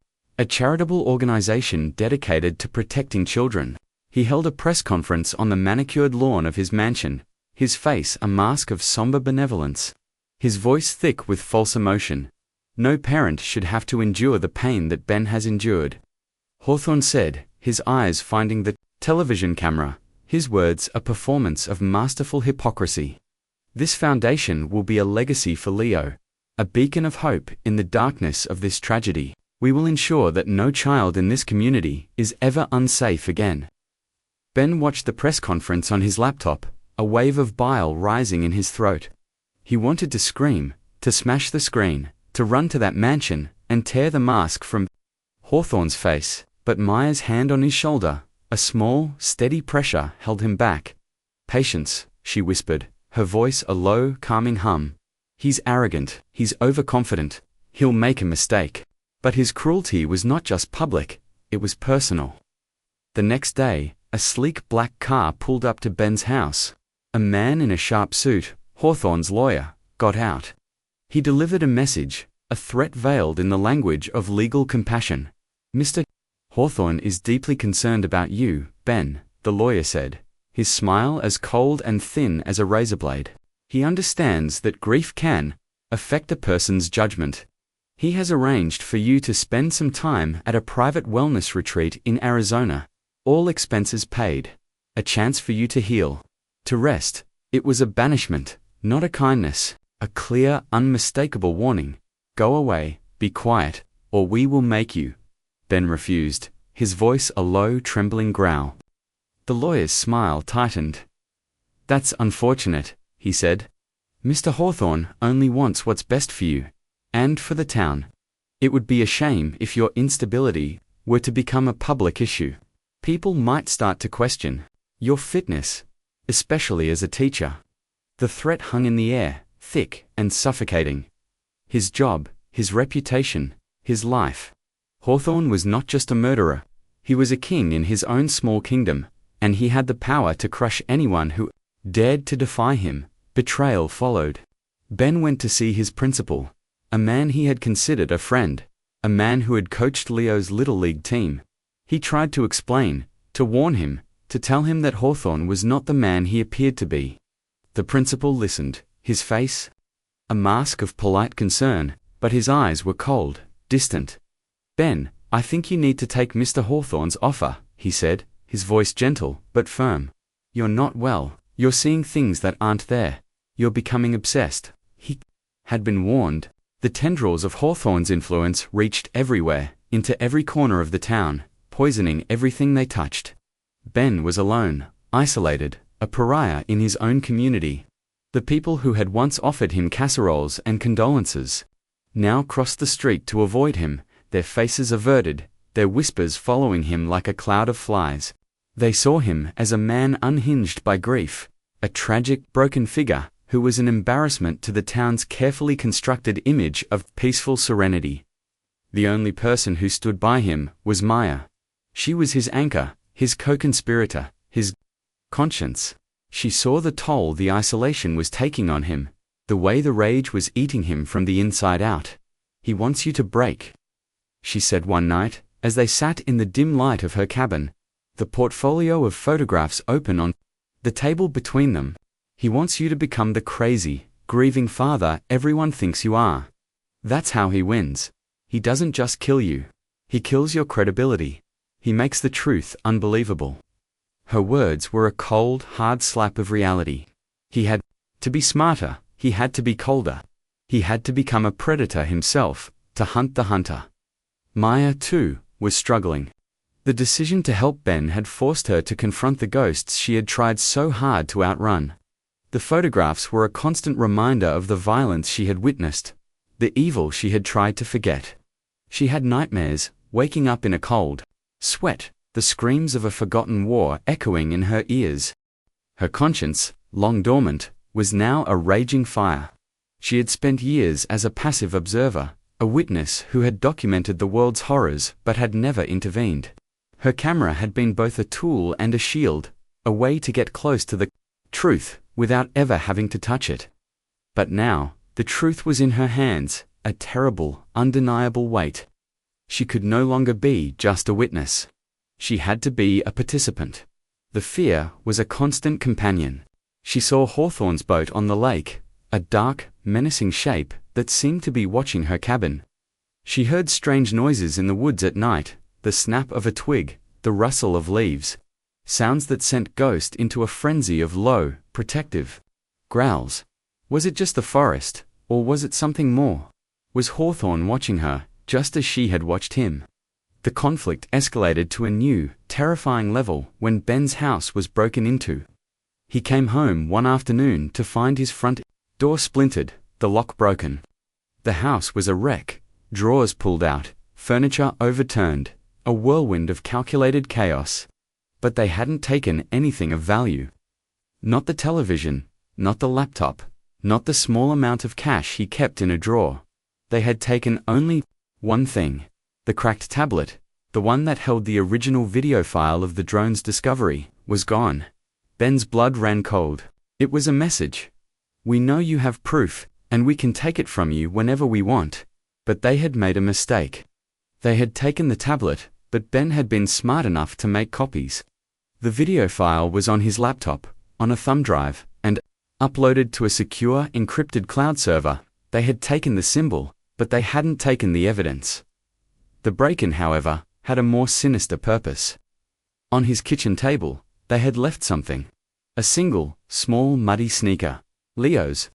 a charitable organization dedicated to protecting children. He held a press conference on the manicured lawn of his mansion, his face a mask of somber benevolence, his voice thick with false emotion. No parent should have to endure the pain that Ben has endured. Hawthorne said, his eyes finding the television camera, his words a performance of masterful hypocrisy. This foundation will be a legacy for Leo, a beacon of hope in the darkness of this tragedy. We will ensure that no child in this community is ever unsafe again. Ben watched the press conference on his laptop, a wave of bile rising in his throat. He wanted to scream, to smash the screen, to run to that mansion and tear the mask from Hawthorne's face, but Maya's hand on his shoulder, a small, steady pressure held him back. Patience, she whispered, her voice a low, calming hum. He's arrogant, he's overconfident, he'll make a mistake. But his cruelty was not just public, it was personal. The next day, a sleek black car pulled up to Ben's house. A man in a sharp suit, Hawthorne's lawyer, got out. He delivered a message, a threat veiled in the language of legal compassion. Mr. Hawthorne is deeply concerned about you, Ben, the lawyer said, his smile as cold and thin as a razor blade. He understands that grief can affect a person's judgment. He has arranged for you to spend some time at a private wellness retreat in Arizona, all expenses paid. A chance for you to heal, to rest. It was a banishment, not a kindness, a clear, unmistakable warning. Go away, be quiet, or we will make you. Ben refused, his voice a low, trembling growl. The lawyer's smile tightened. That's unfortunate, he said. Mr. Hawthorne only wants what's best for you, and for the town. It would be a shame if your instability were to become a public issue. People might start to question your fitness, especially as a teacher. The threat hung in the air, thick and suffocating. His job, his reputation, his life. Hawthorne was not just a murderer. He was a king in his own small kingdom, and he had the power to crush anyone who dared to defy him. Betrayal followed. Ben went to see his principal, a man he had considered a friend, a man who had coached Leo's Little League team. He tried to explain, to warn him, to tell him that Hawthorne was not the man he appeared to be. The principal listened, his face a mask of polite concern, but his eyes were cold, distant. "Ben, I think you need to take Mr. Hawthorne's offer," he said, his voice gentle but firm. "You're not well. You're seeing things that aren't there. You're becoming obsessed." He had been warned. The tendrils of Hawthorne's influence reached everywhere, into every corner of the town, poisoning everything they touched. Ben was alone, isolated, a pariah in his own community. The people who had once offered him casseroles and condolences now crossed the street to avoid him, their faces averted, their whispers following him like a cloud of flies. They saw him as a man unhinged by grief, a tragic, broken figure who was an embarrassment to the town's carefully constructed image of peaceful serenity. The only person who stood by him was Maya. She was his anchor, his co-conspirator, his conscience. She saw the toll the isolation was taking on him, the way the rage was eating him from the inside out. "He wants you to break," she said one night, as they sat in the dim light of her cabin, the portfolio of photographs open on the table between them. "He wants you to become the crazy, grieving father everyone thinks you are. That's how he wins. He doesn't just kill you. He kills your credibility. He makes the truth unbelievable." Her words were a cold, hard slap of reality. He had to be smarter, he had to be colder. He had to become a predator himself, to hunt the hunter. Maya, too, was struggling. The decision to help Ben had forced her to confront the ghosts she had tried so hard to outrun. The photographs were a constant reminder of the violence she had witnessed, the evil she had tried to forget. She had nightmares, waking up in a cold sweat, the screams of a forgotten war echoing in her ears. Her conscience, long dormant, was now a raging fire. She had spent years as a passive observer, a witness who had documented the world's horrors but had never intervened. Her camera had been both a tool and a shield, a way to get close to the truth without ever having to touch it. But now, the truth was in her hands, a terrible, undeniable weight. She could no longer be just a witness. She had to be a participant. The fear was a constant companion. She saw Hawthorne's boat on the lake, a dark, menacing shape that seemed to be watching her cabin. She heard strange noises in the woods at night, the snap of a twig, the rustle of leaves, sounds that sent Ghost into a frenzy of low, protective growls. Was it just the forest, or was it something more? Was Hawthorne watching her, just as she had watched him? The conflict escalated to a new, terrifying level when Ben's house was broken into. He came home one afternoon to find his front door splintered, the lock broken. The house was a wreck, drawers pulled out, furniture overturned, a whirlwind of calculated chaos. But they hadn't taken anything of value. Not the television, not the laptop, not the small amount of cash he kept in a drawer. They had taken only one thing. The cracked tablet, the one that held the original video file of the drone's discovery, was gone. Ben's blood ran cold. It was a message. "We know you have proof, and we can take it from you whenever we want." But they had made a mistake. They had taken the tablet, but Ben had been smart enough to make copies. The video file was on his laptop, on a thumb drive, and uploaded to a secure, encrypted cloud server. They had taken the symbol, but they hadn't taken the evidence. The break-in, however, had a more sinister purpose. On his kitchen table, they had left something. A single, small, muddy sneaker. Leo's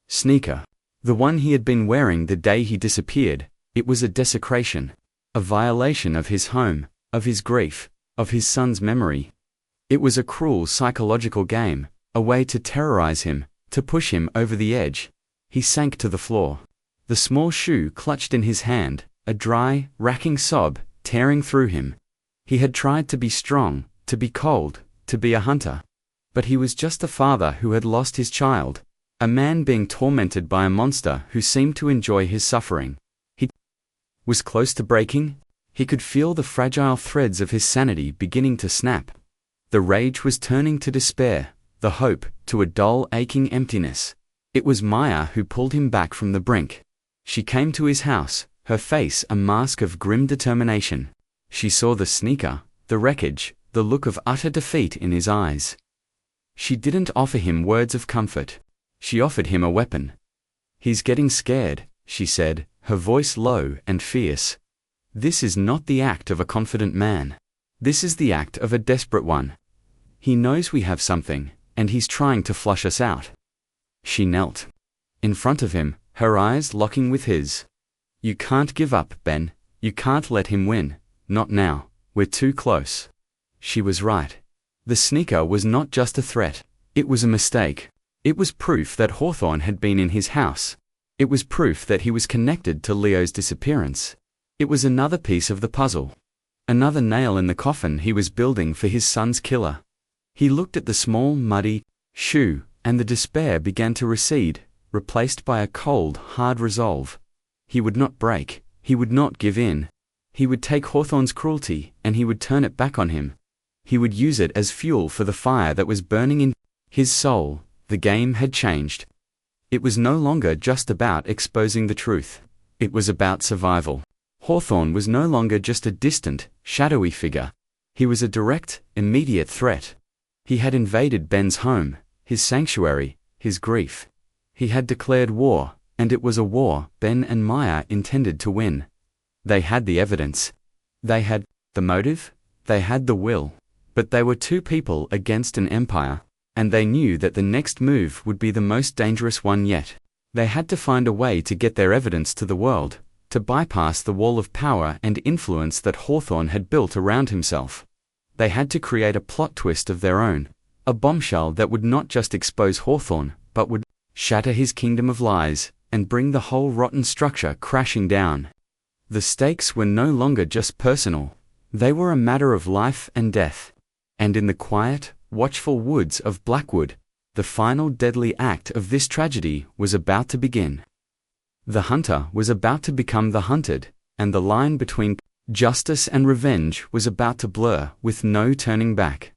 sneaker. The one he had been wearing the day he disappeared. It was a desecration. A violation of his home, of his grief, of his son's memory. It was a cruel psychological game, a way to terrorize him, to push him over the edge. He sank to the floor. The small shoe clutched in his hand, a dry, racking sob tearing through him. He had tried to be strong, to be cold, to be a hunter. But he was just a father who had lost his child, a man being tormented by a monster who seemed to enjoy his suffering. He was close to breaking. He could feel the fragile threads of his sanity beginning to snap. The rage was turning to despair, the hope to a dull, aching emptiness. It was Maya who pulled him back from the brink. She came to his house, her face a mask of grim determination. She saw the sneaker, the wreckage, the look of utter defeat in his eyes. She didn't offer him words of comfort. She offered him a weapon. "He's getting scared," she said, her voice low and fierce. "This is not the act of a confident man. This is the act of a desperate one. He knows we have something, and he's trying to flush us out." She knelt in front of him, her eyes locking with his. "You can't give up, Ben. You can't let him win. Not now. We're too close." She was right. The sneaker was not just a threat. It was a mistake. It was proof that Hawthorne had been in his house. It was proof that he was connected to Leo's disappearance. It was another piece of the puzzle. Another nail in the coffin he was building for his son's killer. He looked at the small, muddy shoe, and the despair began to recede, replaced by a cold, hard resolve. He would not break. He would not give in. He would take Hawthorne's cruelty, and he would turn it back on him. He would use it as fuel for the fire that was burning in his soul. The game had changed. It was no longer just about exposing the truth. It was about survival. Hawthorne was no longer just a distant, shadowy figure. He was a direct, immediate threat. He had invaded Ben's home, his sanctuary, his grief. He had declared war, and it was a war Ben and Maya intended to win. They had the evidence. They had the motive. They had the will. But they were two people against an empire, and they knew that the next move would be the most dangerous one yet. They had to find a way to get their evidence to the world, to bypass the wall of power and influence that Hawthorne had built around himself. They had to create a plot twist of their own, a bombshell that would not just expose Hawthorne, but would shatter his kingdom of lies and bring the whole rotten structure crashing down. The stakes were no longer just personal. They were a matter of life and death. And in the quiet, watchful woods of Blackwood, the final deadly act of this tragedy was about to begin. The hunter was about to become the hunted, and the line between justice and revenge was about to blur with no turning back.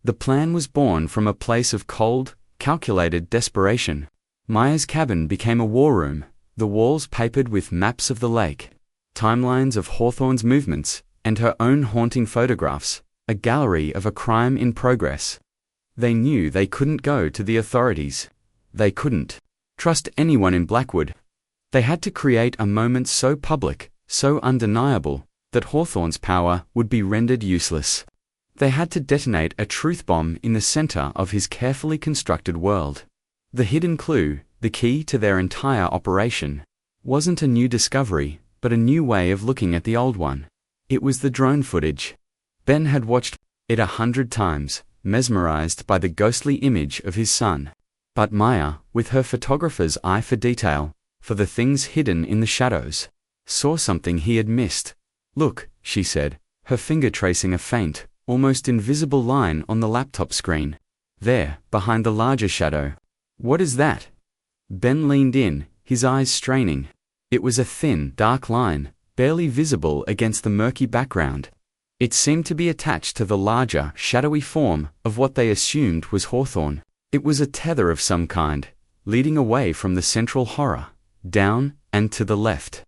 The plan was born from a place of cold, calculated desperation. Maya's cabin became a war room, the walls papered with maps of the lake, timelines of Hawthorne's movements, and her own haunting photographs, a gallery of a crime in progress. They knew they couldn't go to the authorities. They couldn't trust anyone in Blackwood. They had to create a moment so public, so undeniable, that Hawthorne's power would be rendered useless. They had to detonate a truth bomb in the center of his carefully constructed world. The hidden clue, the key to their entire operation, wasn't a new discovery, but a new way of looking at the old one. It was the drone footage. Ben had watched it 100 times, mesmerized by the ghostly image of his son. But Maya, with her photographer's eye for detail, for the things hidden in the shadows, saw something he had missed. "Look," she said, her finger tracing a faint, almost invisible line on the laptop screen. "There, behind the larger shadow." "What is that?" Ben leaned in, his eyes straining. It was a thin, dark line, barely visible against the murky background. It seemed to be attached to the larger, shadowy form of what they assumed was Hawthorne. It was a tether of some kind, leading away from the central horror, down and to the left,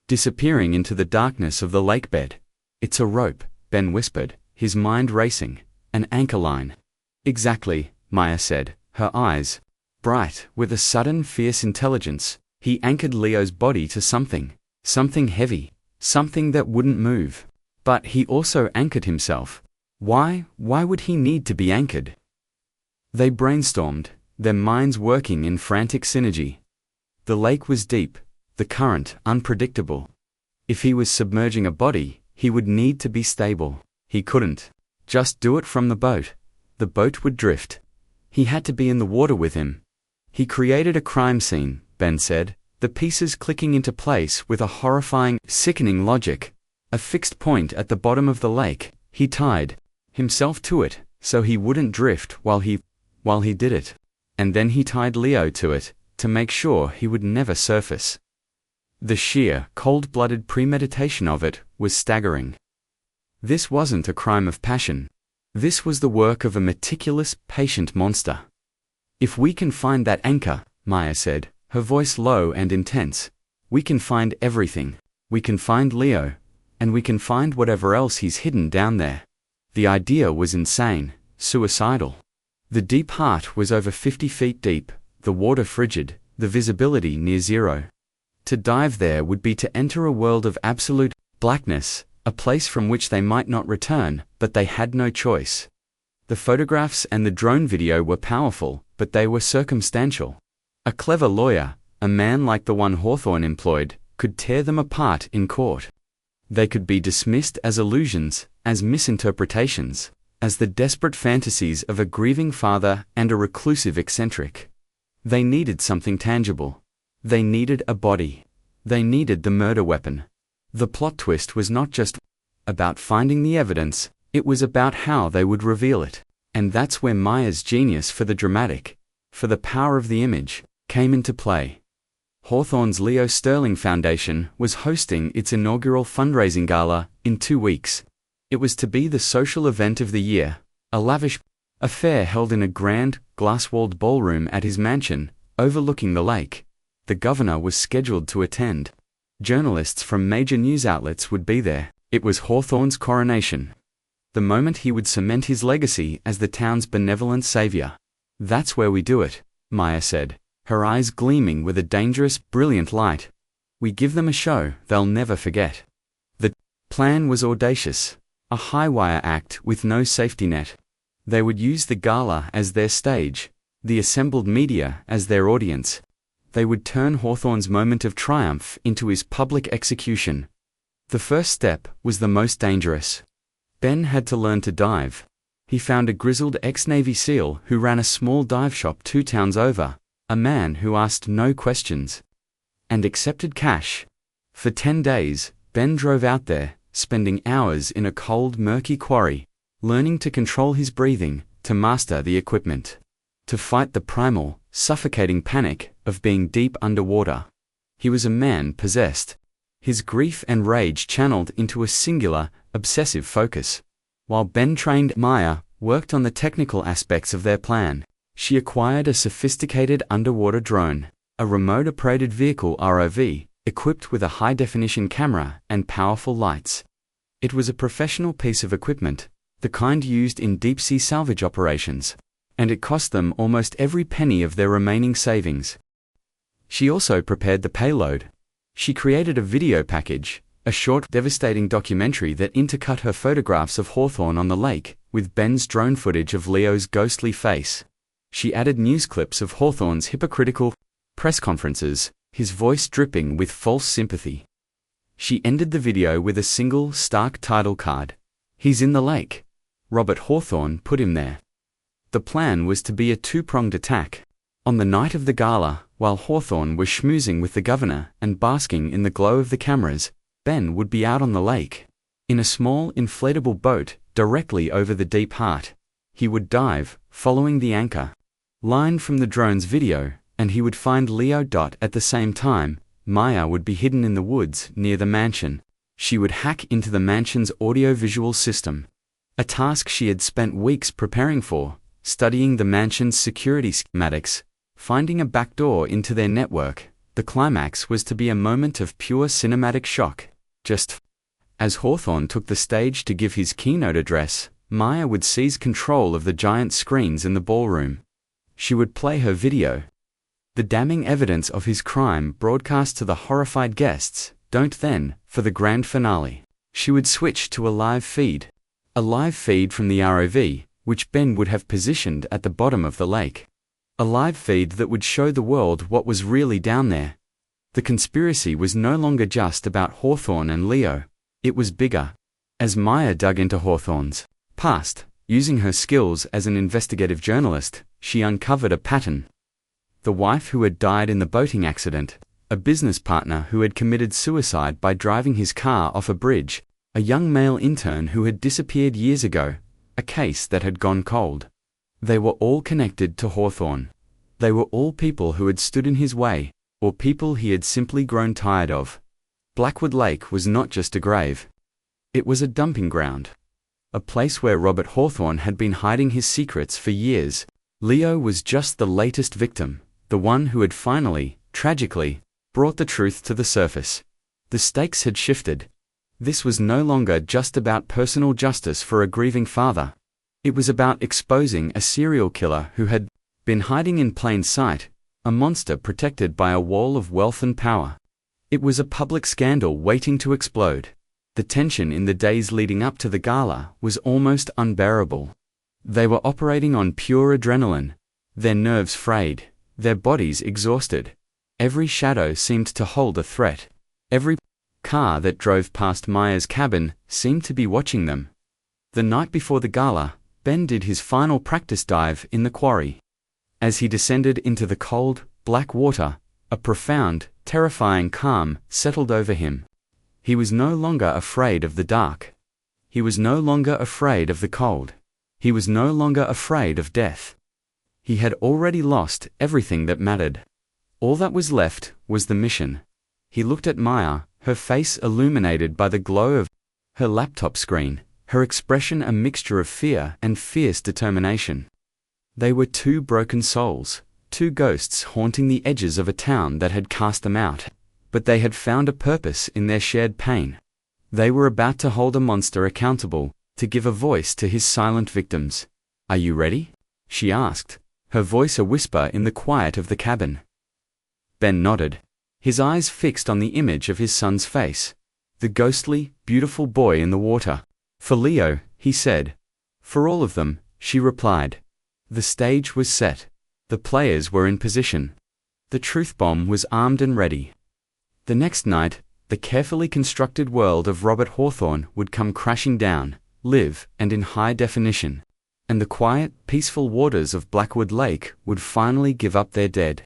disappearing into the darkness of the lake bed. "It's a rope," Ben whispered, his mind racing. "An anchor line." "Exactly," Maya said, her eyes bright with a sudden fierce intelligence. He anchored Leo's body to something heavy, something that wouldn't move. But he also anchored himself. Why would he need to be anchored? They brainstormed, their minds working in frantic synergy. The lake was deep, the current unpredictable. If he was submerging a body, he would need to be stable. He couldn't just do it from the boat. The boat would drift. He had to be in the water with him. He created a crime scene, Ben said, the pieces clicking into place with a horrifying, sickening logic. A fixed point at the bottom of the lake. He tied himself to it, so he wouldn't drift while he did it. And then he tied Leo to it, to make sure he would never surface. The sheer, cold-blooded premeditation of it was staggering. This wasn't a crime of passion. This was the work of a meticulous, patient monster. "If we can find that anchor," Maya said, her voice low and intense, "we can find everything. We can find Leo. And we can find whatever else he's hidden down there." The idea was insane, suicidal. The deep heart was over 50 feet deep, the water frigid, the visibility near zero. To dive there would be to enter a world of absolute blackness, a place from which they might not return, but they had no choice. The photographs and the drone video were powerful, but they were circumstantial. A clever lawyer, a man like the one Hawthorne employed, could tear them apart in court. They could be dismissed as illusions, as misinterpretations, as the desperate fantasies of a grieving father and a reclusive eccentric. They needed something tangible. They needed a body. They needed the murder weapon. The plot twist was not just about finding the evidence, it was about how they would reveal it. And that's where Maya's genius for the dramatic, for the power of the image, came into play. Hawthorne's Leo Sterling Foundation was hosting its inaugural fundraising gala in 2 weeks. It was to be the social event of the year, a lavish affair held in a grand, glass-walled ballroom at his mansion, overlooking the lake. The governor was scheduled to attend. Journalists from major news outlets would be there. It was Hawthorne's coronation. The moment he would cement his legacy as the town's benevolent savior. "That's where we do it," Maya said, her eyes gleaming with a dangerous, brilliant light. "We give them a show they'll never forget." The plan was audacious, a high-wire act with no safety net. They would use the gala as their stage, the assembled media as their audience. They would turn Hawthorne's moment of triumph into his public execution. The first step was the most dangerous. Ben had to learn to dive. He found a grizzled ex-Navy SEAL who ran a small dive shop 2 towns over, a man who asked no questions and accepted cash. For 10 days, Ben drove out there, spending hours in a cold, murky quarry, learning to control his breathing, to master the equipment, to fight the primal, suffocating panic of being deep underwater. He was a man possessed, his grief and rage channeled into a singular, obsessive focus. While Ben trained, Maya worked on the technical aspects of their plan. She acquired a sophisticated underwater drone, a remote-operated vehicle ROV, equipped with a high-definition camera and powerful lights. It was a professional piece of equipment, the kind used in deep-sea salvage operations, and it cost them almost every penny of their remaining savings. She also prepared the payload. She created a video package, a short, devastating documentary that intercut her photographs of Hawthorne on the lake with Ben's drone footage of Leo's ghostly face. She added news clips of Hawthorne's hypocritical press conferences, his voice dripping with false sympathy. She ended the video with a single, stark title card. "He's in the lake. Robert Hawthorne put him there." The plan was to be a 2-pronged attack. On the night of the gala, while Hawthorne was schmoozing with the governor and basking in the glow of the cameras, Ben would be out on the lake, in a small, inflatable boat, directly over the deep heart. He would dive, following the anchor line from the drone's video, and he would find Leo. At the same time, Maya would be hidden in the woods near the mansion. She would hack into the mansion's audio-visual system, a task she had spent weeks preparing for, studying the mansion's security schematics, finding a backdoor into their network. The climax was to be a moment of pure cinematic shock. Just as Hawthorne took the stage to give his keynote address, Maya would seize control of the giant screens in the ballroom. She would play her video, the damning evidence of his crime broadcast to the horrified guests. Then, for the grand finale, she would switch to a live feed from the ROV, which Ben would have positioned at the bottom of the lake. A live feed that would show the world what was really down there. The conspiracy was no longer just about Hawthorne and Leo. It was bigger. As Maya dug into Hawthorne's past, using her skills as an investigative journalist, she uncovered a pattern. The wife who had died in the boating accident, a business partner who had committed suicide by driving his car off a bridge, a young male intern who had disappeared years ago, a case that had gone cold. They were all connected to Hawthorne. They were all people who had stood in his way, or people he had simply grown tired of. Blackwood Lake was not just a grave. It was a dumping ground. A place where Robert Hawthorne had been hiding his secrets for years. Leo was just the latest victim, the one who had finally, tragically, brought the truth to the surface. The stakes had shifted. This was no longer just about personal justice for a grieving father. It was about exposing a serial killer who had been hiding in plain sight, a monster protected by a wall of wealth and power. It was a public scandal waiting to explode. The tension in the days leading up to the gala was almost unbearable. They were operating on pure adrenaline, their nerves frayed, their bodies exhausted. Every shadow seemed to hold a threat. Every car that drove past Maya's cabin seemed to be watching them. The night before the gala, Ben did his final practice dive in the quarry. As he descended into the cold, black water, a profound, terrifying calm settled over him. He was no longer afraid of the dark. He was no longer afraid of the cold. He was no longer afraid of death. He had already lost everything that mattered. All that was left was the mission. He looked at Maya, her face illuminated by the glow of her laptop screen, her expression a mixture of fear and fierce determination. They were two broken souls, two ghosts haunting the edges of a town that had cast them out, but they had found a purpose in their shared pain. They were about to hold a monster accountable, to give a voice to his silent victims. "Are you ready?" she asked, her voice a whisper in the quiet of the cabin. Ben nodded, his eyes fixed on the image of his son's face, the ghostly, beautiful boy in the water. "For Leo," he said. "For all of them," she replied. The stage was set. The players were in position. The truth bomb was armed and ready. The next night, the carefully constructed world of Robert Hawthorne would come crashing down, live and in high definition, and the quiet, peaceful waters of Blackwood Lake would finally give up their dead.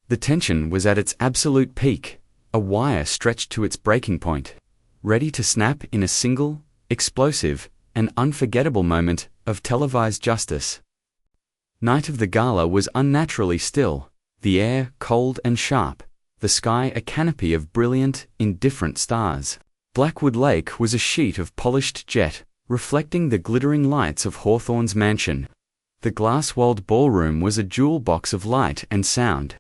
The tension was at its absolute peak, a wire stretched to its breaking point, ready to snap in a single, explosive, and unforgettable moment of televised justice. Night of the gala was unnaturally still, the air cold and sharp, the sky a canopy of brilliant, indifferent stars. Blackwood Lake was a sheet of polished jet, reflecting the glittering lights of Hawthorne's mansion. The glass-walled ballroom was a jewel box of light and sound,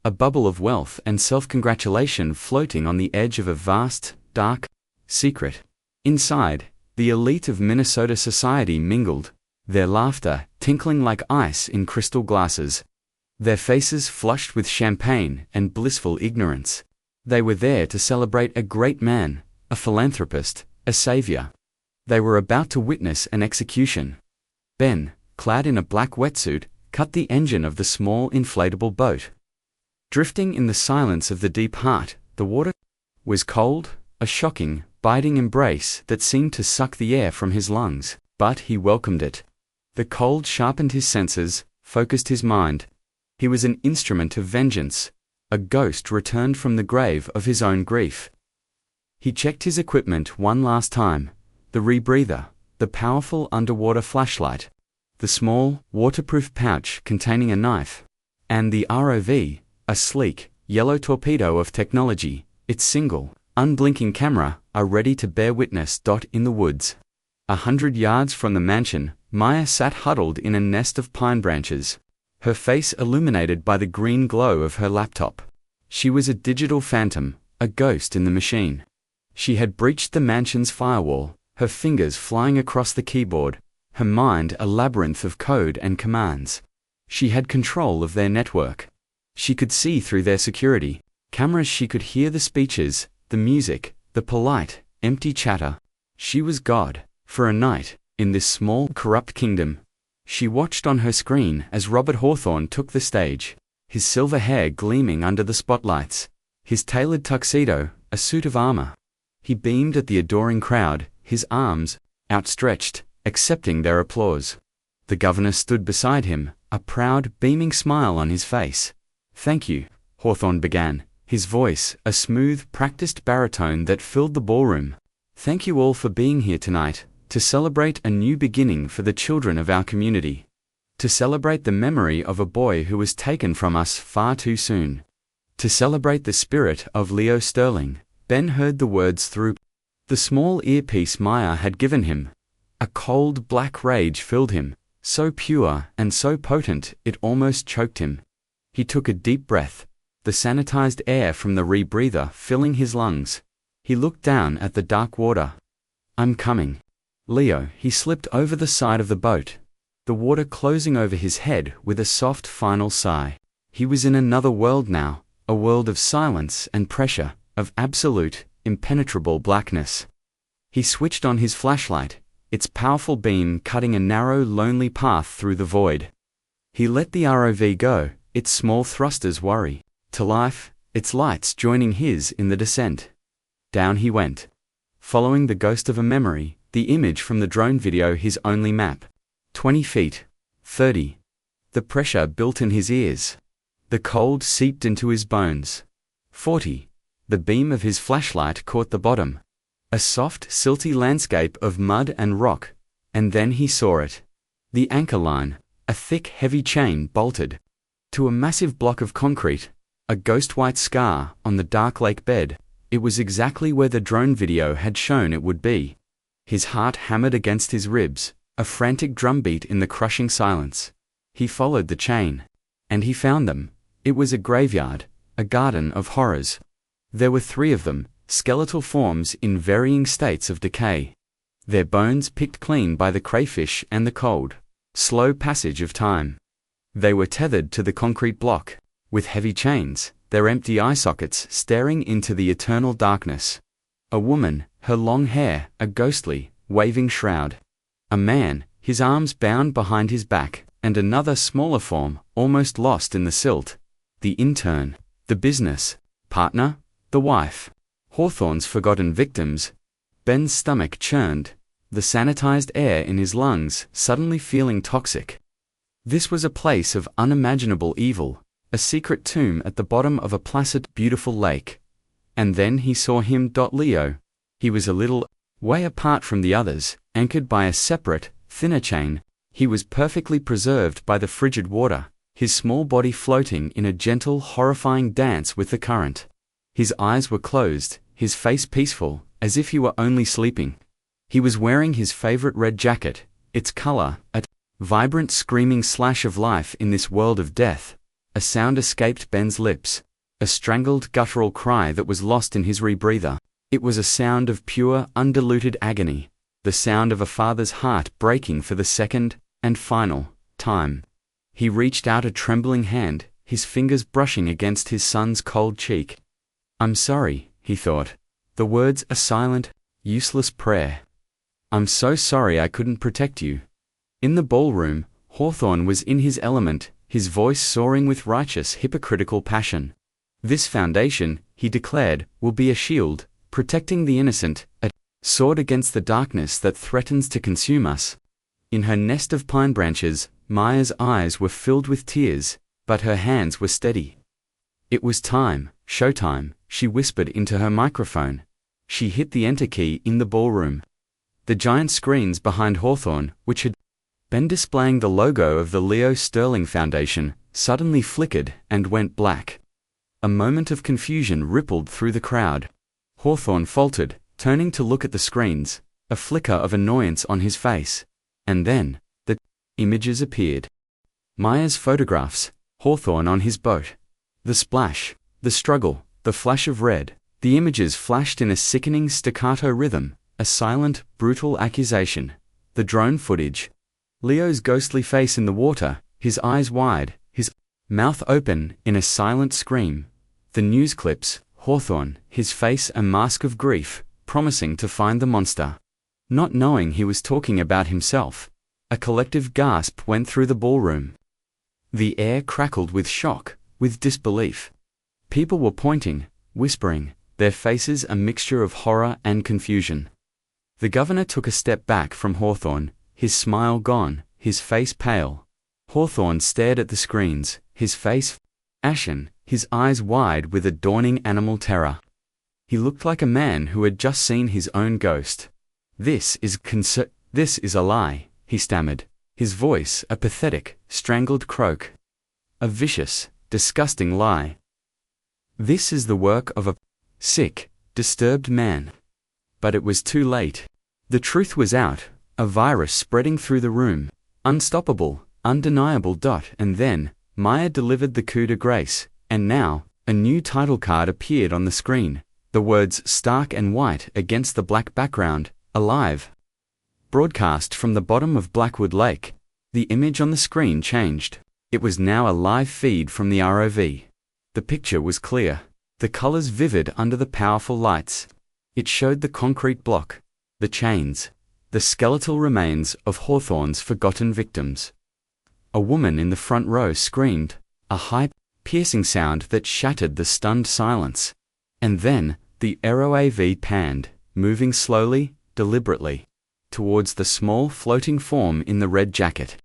a bubble of wealth and self-congratulation floating on the edge of a vast, dark secret. Inside, the elite of Minnesota society mingled, their laughter tinkling like ice in crystal glasses, their faces flushed with champagne and blissful ignorance. They were there to celebrate a great man, a philanthropist, a savior. They were about to witness an execution. Ben, clad in a black wetsuit, cut the engine of the small inflatable boat. Drifting in the silence of the deep heart, the water was cold, a shocking, biting embrace that seemed to suck the air from his lungs, but he welcomed it. The cold sharpened his senses, focused his mind. He was an instrument of vengeance, a ghost returned from the grave of his own grief. He checked his equipment one last time, the rebreather, the powerful underwater flashlight, the small, waterproof pouch containing a knife, and the ROV, a sleek, yellow torpedo of technology, its single, unblinking camera, are ready to bear witness. In the woods, 100 yards from the mansion, Maya sat huddled in a nest of pine branches, her face illuminated by the green glow of her laptop. She was a digital phantom, a ghost in the machine. She had breached the mansion's firewall, her fingers flying across the keyboard, her mind a labyrinth of code and commands. She had control of their network. She could see through their security cameras. She could hear the speeches, the music, the polite, empty chatter. She was God, for a night, in this small, corrupt kingdom. She watched on her screen as Robert Hawthorne took the stage, his silver hair gleaming under the spotlights, his tailored tuxedo, a suit of armor. He beamed at the adoring crowd, his arms outstretched, accepting their applause. The governor stood beside him, a proud, beaming smile on his face. "Thank you," Hawthorne began, his voice a smooth, practiced baritone that filled the ballroom. "Thank you all for being here tonight, to celebrate a new beginning for the children of our community. To celebrate the memory of a boy who was taken from us far too soon. To celebrate the spirit of Leo Sterling." Ben heard the words through the small earpiece Maya had given him. A cold, black rage filled him, so pure and so potent it almost choked him. He took a deep breath, the sanitized air from the rebreather filling his lungs. He looked down at the dark water. "I'm coming." Leo, he slipped over the side of the boat, the water closing over his head with a soft final sigh. He was in another world now, a world of silence and pressure, of absolute, impenetrable blackness. He switched on his flashlight, its powerful beam cutting a narrow, lonely path through the void. He let the ROV go, its small thrusters worry to life, its lights joining his in the descent. Down he went, following the ghost of a memory, the image from the drone video his only map. 20 feet. 30. The pressure built in his ears. The cold seeped into his bones. 40. The beam of his flashlight caught the bottom. A soft, silty landscape of mud and rock. And then he saw it. The anchor line, a thick, heavy chain bolted to a massive block of concrete, a ghost-white scar on the dark lake bed. It was exactly where the drone video had shown it would be. His heart hammered against his ribs, a frantic drumbeat in the crushing silence. He followed the chain. And he found them. It was a graveyard, a garden of horrors. There were 3 of them, skeletal forms in varying states of decay. Their bones picked clean by the crayfish and the cold, slow passage of time. They were tethered to the concrete block, with heavy chains, their empty eye sockets staring into the eternal darkness. A woman, her long hair a ghostly, waving shroud. A man, his arms bound behind his back, and another smaller form, almost lost in the silt. The intern, the business partner, the wife. Hawthorne's forgotten victims. Ben's stomach churned, the sanitized air in his lungs suddenly feeling toxic. This was a place of unimaginable evil, a secret tomb at the bottom of a placid, beautiful lake. And then he saw him. Leo. He was a little way apart from the others, anchored by a separate, thinner chain. He was perfectly preserved by the frigid water, his small body floating in a gentle, horrifying dance with the current. His eyes were closed, his face peaceful, as if he were only sleeping. He was wearing his favorite red jacket, its color, a vibrant screaming slash of life in this world of death. A sound escaped Ben's lips, a strangled guttural cry that was lost in his rebreather. It was a sound of pure, undiluted agony, the sound of a father's heart breaking for the second, and final, time. He reached out a trembling hand, his fingers brushing against his son's cold cheek. "I'm sorry," he thought. The words a silent, useless prayer. "I'm so sorry I couldn't protect you." In the ballroom, Hawthorne was in his element, his voice soaring with righteous, hypocritical passion. "This foundation," he declared, "will be a shield, protecting the innocent, a sword against the darkness that threatens to consume us." In her nest of pine branches, Maya's eyes were filled with tears, but her hands were steady. It was time, showtime, she whispered into her microphone. She hit the enter key in the ballroom. The giant screens behind Hawthorne, which had been displaying the logo of the Leo Sterling Foundation, suddenly flickered and went black. A moment of confusion rippled through the crowd. Hawthorne faltered, turning to look at the screens, a flicker of annoyance on his face. And then, the images appeared. Maya's photographs, Hawthorne on his boat. The splash, the struggle, the flash of red. The images flashed in a sickening staccato rhythm, a silent, brutal accusation. The drone footage. Leo's ghostly face in the water, his eyes wide, his mouth open in a silent scream. The news clips, Hawthorne, his face a mask of grief, promising to find the monster. Not knowing he was talking about himself. A collective gasp went through the ballroom. The air crackled with shock, with disbelief. People were pointing, whispering, their faces a mixture of horror and confusion. The governor took a step back from Hawthorne, his smile gone, his face pale. Hawthorne stared at the screens, his face ashen, his eyes wide with a dawning animal terror. He looked like a man who had just seen his own ghost. This is a lie," he stammered, his voice a pathetic, strangled croak. "A vicious, disgusting lie. This is the work of a sick, disturbed man." But it was too late. The truth was out, a virus spreading through the room, unstoppable, undeniable. And then, Maya delivered the coup de grace, and now, a new title card appeared on the screen, the words stark and white against the black background, "Alive." broadcast from the bottom of Blackwood Lake. The image on the screen changed. It was now a live feed from the ROV. The picture was clear, the colors vivid under the powerful lights. It showed the concrete block, the chains, the skeletal remains of Hawthorne's forgotten victims. A woman in the front row screamed, a high, piercing sound that shattered the stunned silence. And then, the ROAV panned, moving slowly, deliberately, towards the small floating form in the red jacket.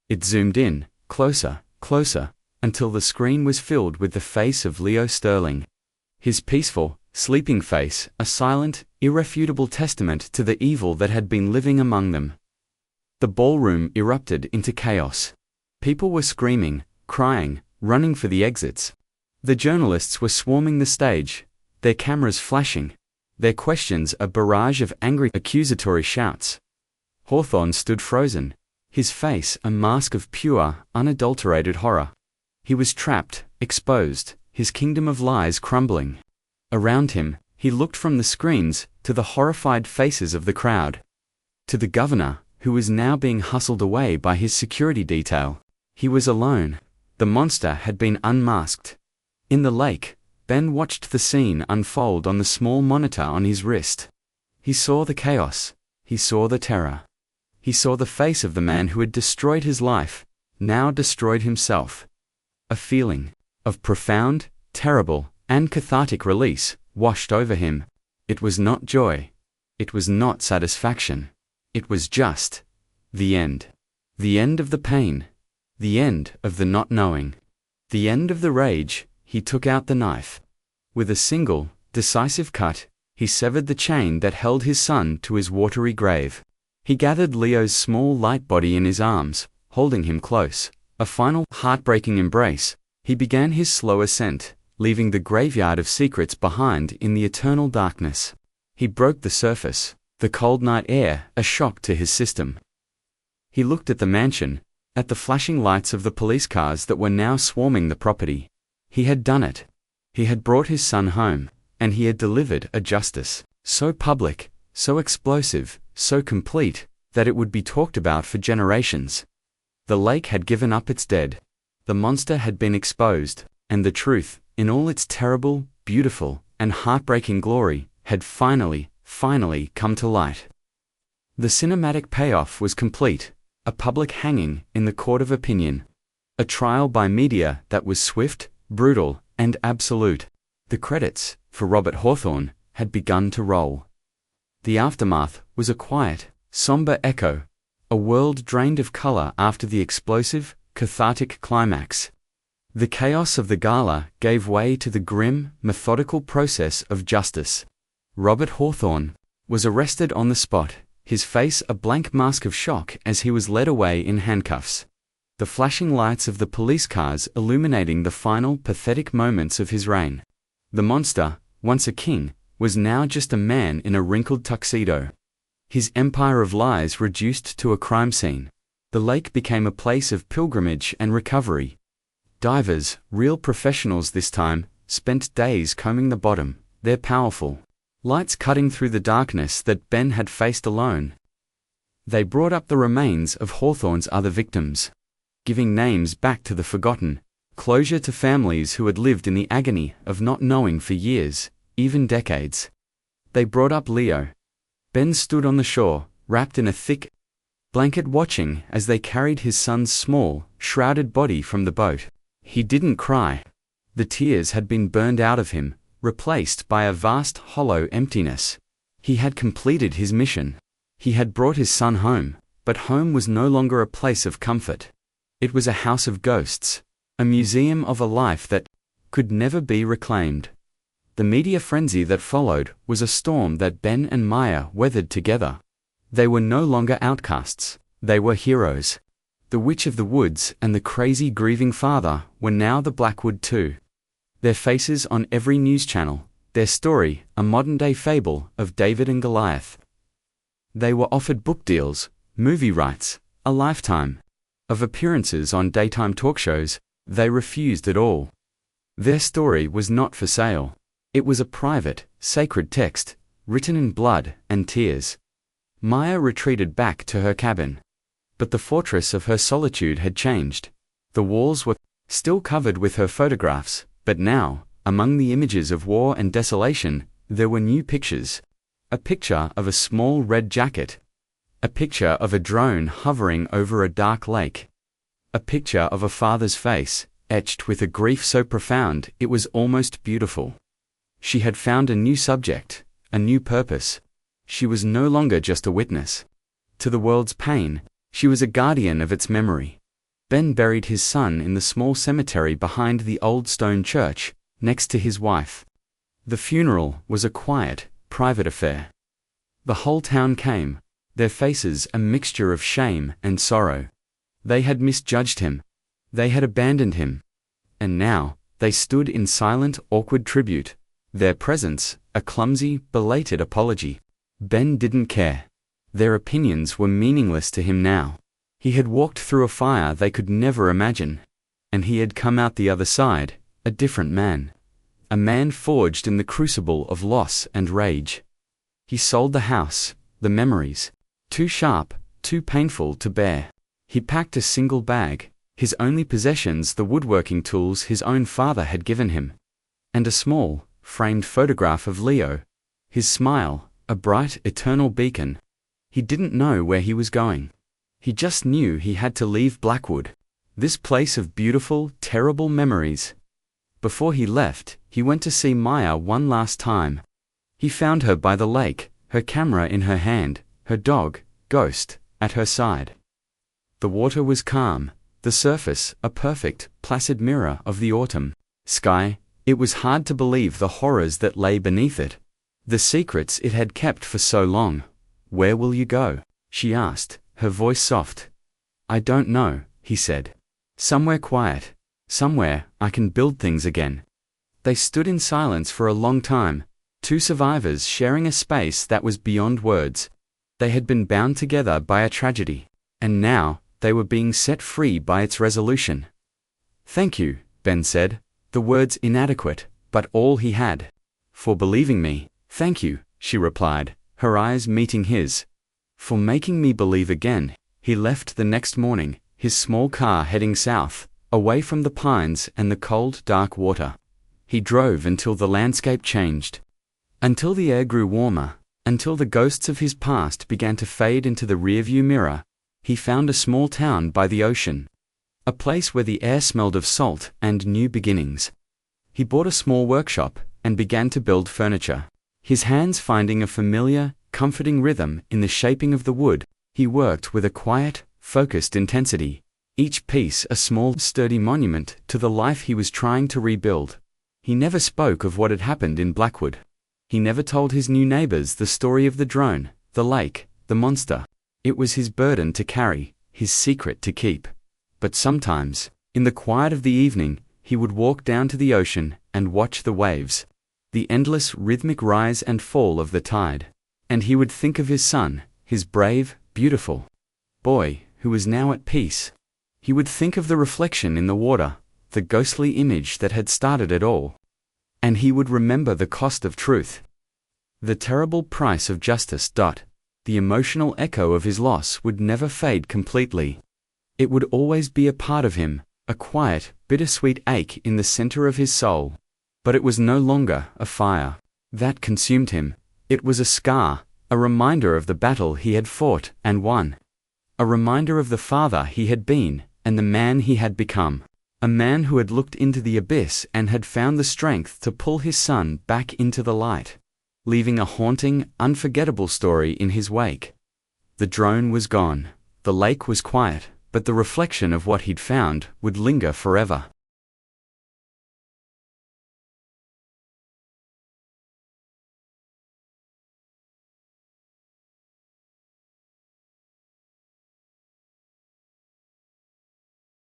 It zoomed in, closer, closer, until the screen was filled with the face of Leo Sterling. His peaceful, sleeping face, a silent, irrefutable testament to the evil that had been living among them. The ballroom erupted into chaos. People were screaming, crying, running for the exits. The journalists were swarming the stage, their cameras flashing, their questions a barrage of angry, accusatory shouts. Hawthorne stood frozen, his face a mask of pure, unadulterated horror. He was trapped, exposed, his kingdom of lies crumbling. Around him, he looked from the screens to the horrified faces of the crowd. To the governor, who was now being hustled away by his security detail. He was alone. The monster had been unmasked. In the lake, Ben watched the scene unfold on the small monitor on his wrist. He saw the chaos. He saw the terror. He saw the face of the man who had destroyed his life, now destroyed himself. A feeling of profound, terrible, and cathartic release washed over him. It was not joy. It was not satisfaction. It was just the end. The end of the pain. The end of the not knowing. The end of the rage. He took out the knife. With a single, decisive cut, he severed the chain that held his son to his watery grave. He gathered Leo's small light body in his arms, holding him close. A final, heartbreaking embrace. He began his slow ascent, leaving the graveyard of secrets behind in the eternal darkness. He broke the surface, the cold night air a shock to his system. He looked at the mansion, at the flashing lights of the police cars that were now swarming the property. He had done it. He had brought his son home, and he had delivered a justice, so public, so explosive, so complete, that it would be talked about for generations. The lake had given up its dead. The monster had been exposed, and the truth, in all its terrible, beautiful, and heartbreaking glory, had finally come to light. The cinematic payoff was complete, a public hanging in the court of opinion. A trial by media that was swift, brutal, and absolute. The credits, for Robert Hawthorne, had begun to roll. The aftermath was a quiet, somber echo, a world drained of color after the explosive, cathartic climax. The chaos of the gala gave way to the grim, methodical process of justice. Robert Hawthorne was arrested on the spot, his face a blank mask of shock as he was led away in handcuffs. The flashing lights of the police cars illuminating the final pathetic moments of his reign. The monster, once a king, was now just a man in a wrinkled tuxedo. His empire of lies reduced to a crime scene. The lake became a place of pilgrimage and recovery. Divers, real professionals this time, spent days combing the bottom, their powerful lights cutting through the darkness that Ben had faced alone. They brought up the remains of Hawthorne's other victims, giving names back to the forgotten, closure to families who had lived in the agony of not knowing for years, even decades. They brought up Leo. Ben stood on the shore, wrapped in a thick blanket watching as they carried his son's small, shrouded body from the boat. He didn't cry. The tears had been burned out of him, replaced by a vast hollow emptiness. He had completed his mission. He had brought his son home, but home was no longer a place of comfort. It was a house of ghosts, a museum of a life that could never be reclaimed. The media frenzy that followed was a storm that Ben and Maya weathered together. They were no longer outcasts, they were heroes. The Witch of the Woods and the crazy grieving father were now the Blackwood Two. Their faces on every news channel, their story a modern-day fable of David and Goliath. They were offered book deals, movie rights, a lifetime of appearances on daytime talk shows. They refused it all. Their story was not for sale. It was a private, sacred text, written in blood and tears. Maya retreated back to her cabin. But the fortress of her solitude had changed. The walls were still covered with her photographs, but now, among the images of war and desolation, there were new pictures. A picture of a small red jacket. A picture of a drone hovering over a dark lake. A picture of a father's face, etched with a grief so profound it was almost beautiful. She had found a new subject, a new purpose. She was no longer just a witness to the world's pain, she was a guardian of its memory. Ben buried his son in the small cemetery behind the old stone church, next to his wife. The funeral was a quiet, private affair. The whole town came, their faces a mixture of shame and sorrow. They had misjudged him. They had abandoned him. And now, they stood in silent, awkward tribute, their presence a clumsy, belated apology. Ben didn't care. Their opinions were meaningless to him now. He had walked through a fire they could never imagine. And he had come out the other side, a different man. A man forged in the crucible of loss and rage. He sold the house, the memories. Too sharp, too painful to bear. He packed a single bag, his only possessions the woodworking tools his own father had given him. And a small, framed photograph of Leo. His smile, a bright, eternal beacon. He didn't know where he was going. He just knew he had to leave Blackwood, this place of beautiful, terrible memories. Before he left, he went to see Maya one last time. He found her by the lake, her camera in her hand, her dog, Ghost, at her side. The water was calm, the surface a perfect, placid mirror of the autumn sky. It was hard to believe the horrors that lay beneath it. The secrets it had kept for so long. "Where will you go?" she asked, her voice soft. "I don't know," he said. "Somewhere quiet. Somewhere I can build things again." They stood in silence for a long time, two survivors sharing a space that was beyond words. They had been bound together by a tragedy, and now they were being set free by its resolution. "Thank you," Ben said, the words inadequate, but all he had. "For believing me." "Thank you," she replied, her eyes meeting his. "For making me believe again." He left the next morning, his small car heading south, away from the pines and the cold, dark water. He drove until the landscape changed. Until the air grew warmer, until the ghosts of his past began to fade into the rearview mirror. He found a small town by the ocean. A place where the air smelled of salt and new beginnings. He bought a small workshop and began to build furniture. His hands finding a familiar, comforting rhythm in the shaping of the wood, he worked with a quiet, focused intensity, each piece a small, sturdy monument to the life he was trying to rebuild. He never spoke of what had happened in Blackwood. He never told his new neighbors the story of the drone, the lake, the monster. It was his burden to carry, his secret to keep. But sometimes, in the quiet of the evening, he would walk down to the ocean and watch the waves, the endless rhythmic rise and fall of the tide. And he would think of his son, his brave, beautiful boy, who was now at peace. He would think of the reflection in the water, the ghostly image that had started it all. And he would remember the cost of truth, the terrible price of justice. The emotional echo of his loss would never fade completely. It would always be a part of him, a quiet, bittersweet ache in the center of his soul. But it was no longer a fire that consumed him. It was a scar, a reminder of the battle he had fought and won. A reminder of the father he had been and the man he had become. A man who had looked into the abyss and had found the strength to pull his son back into the light, leaving a haunting, unforgettable story in his wake. The drone was gone. The lake was quiet, but the reflection of what he'd found would linger forever.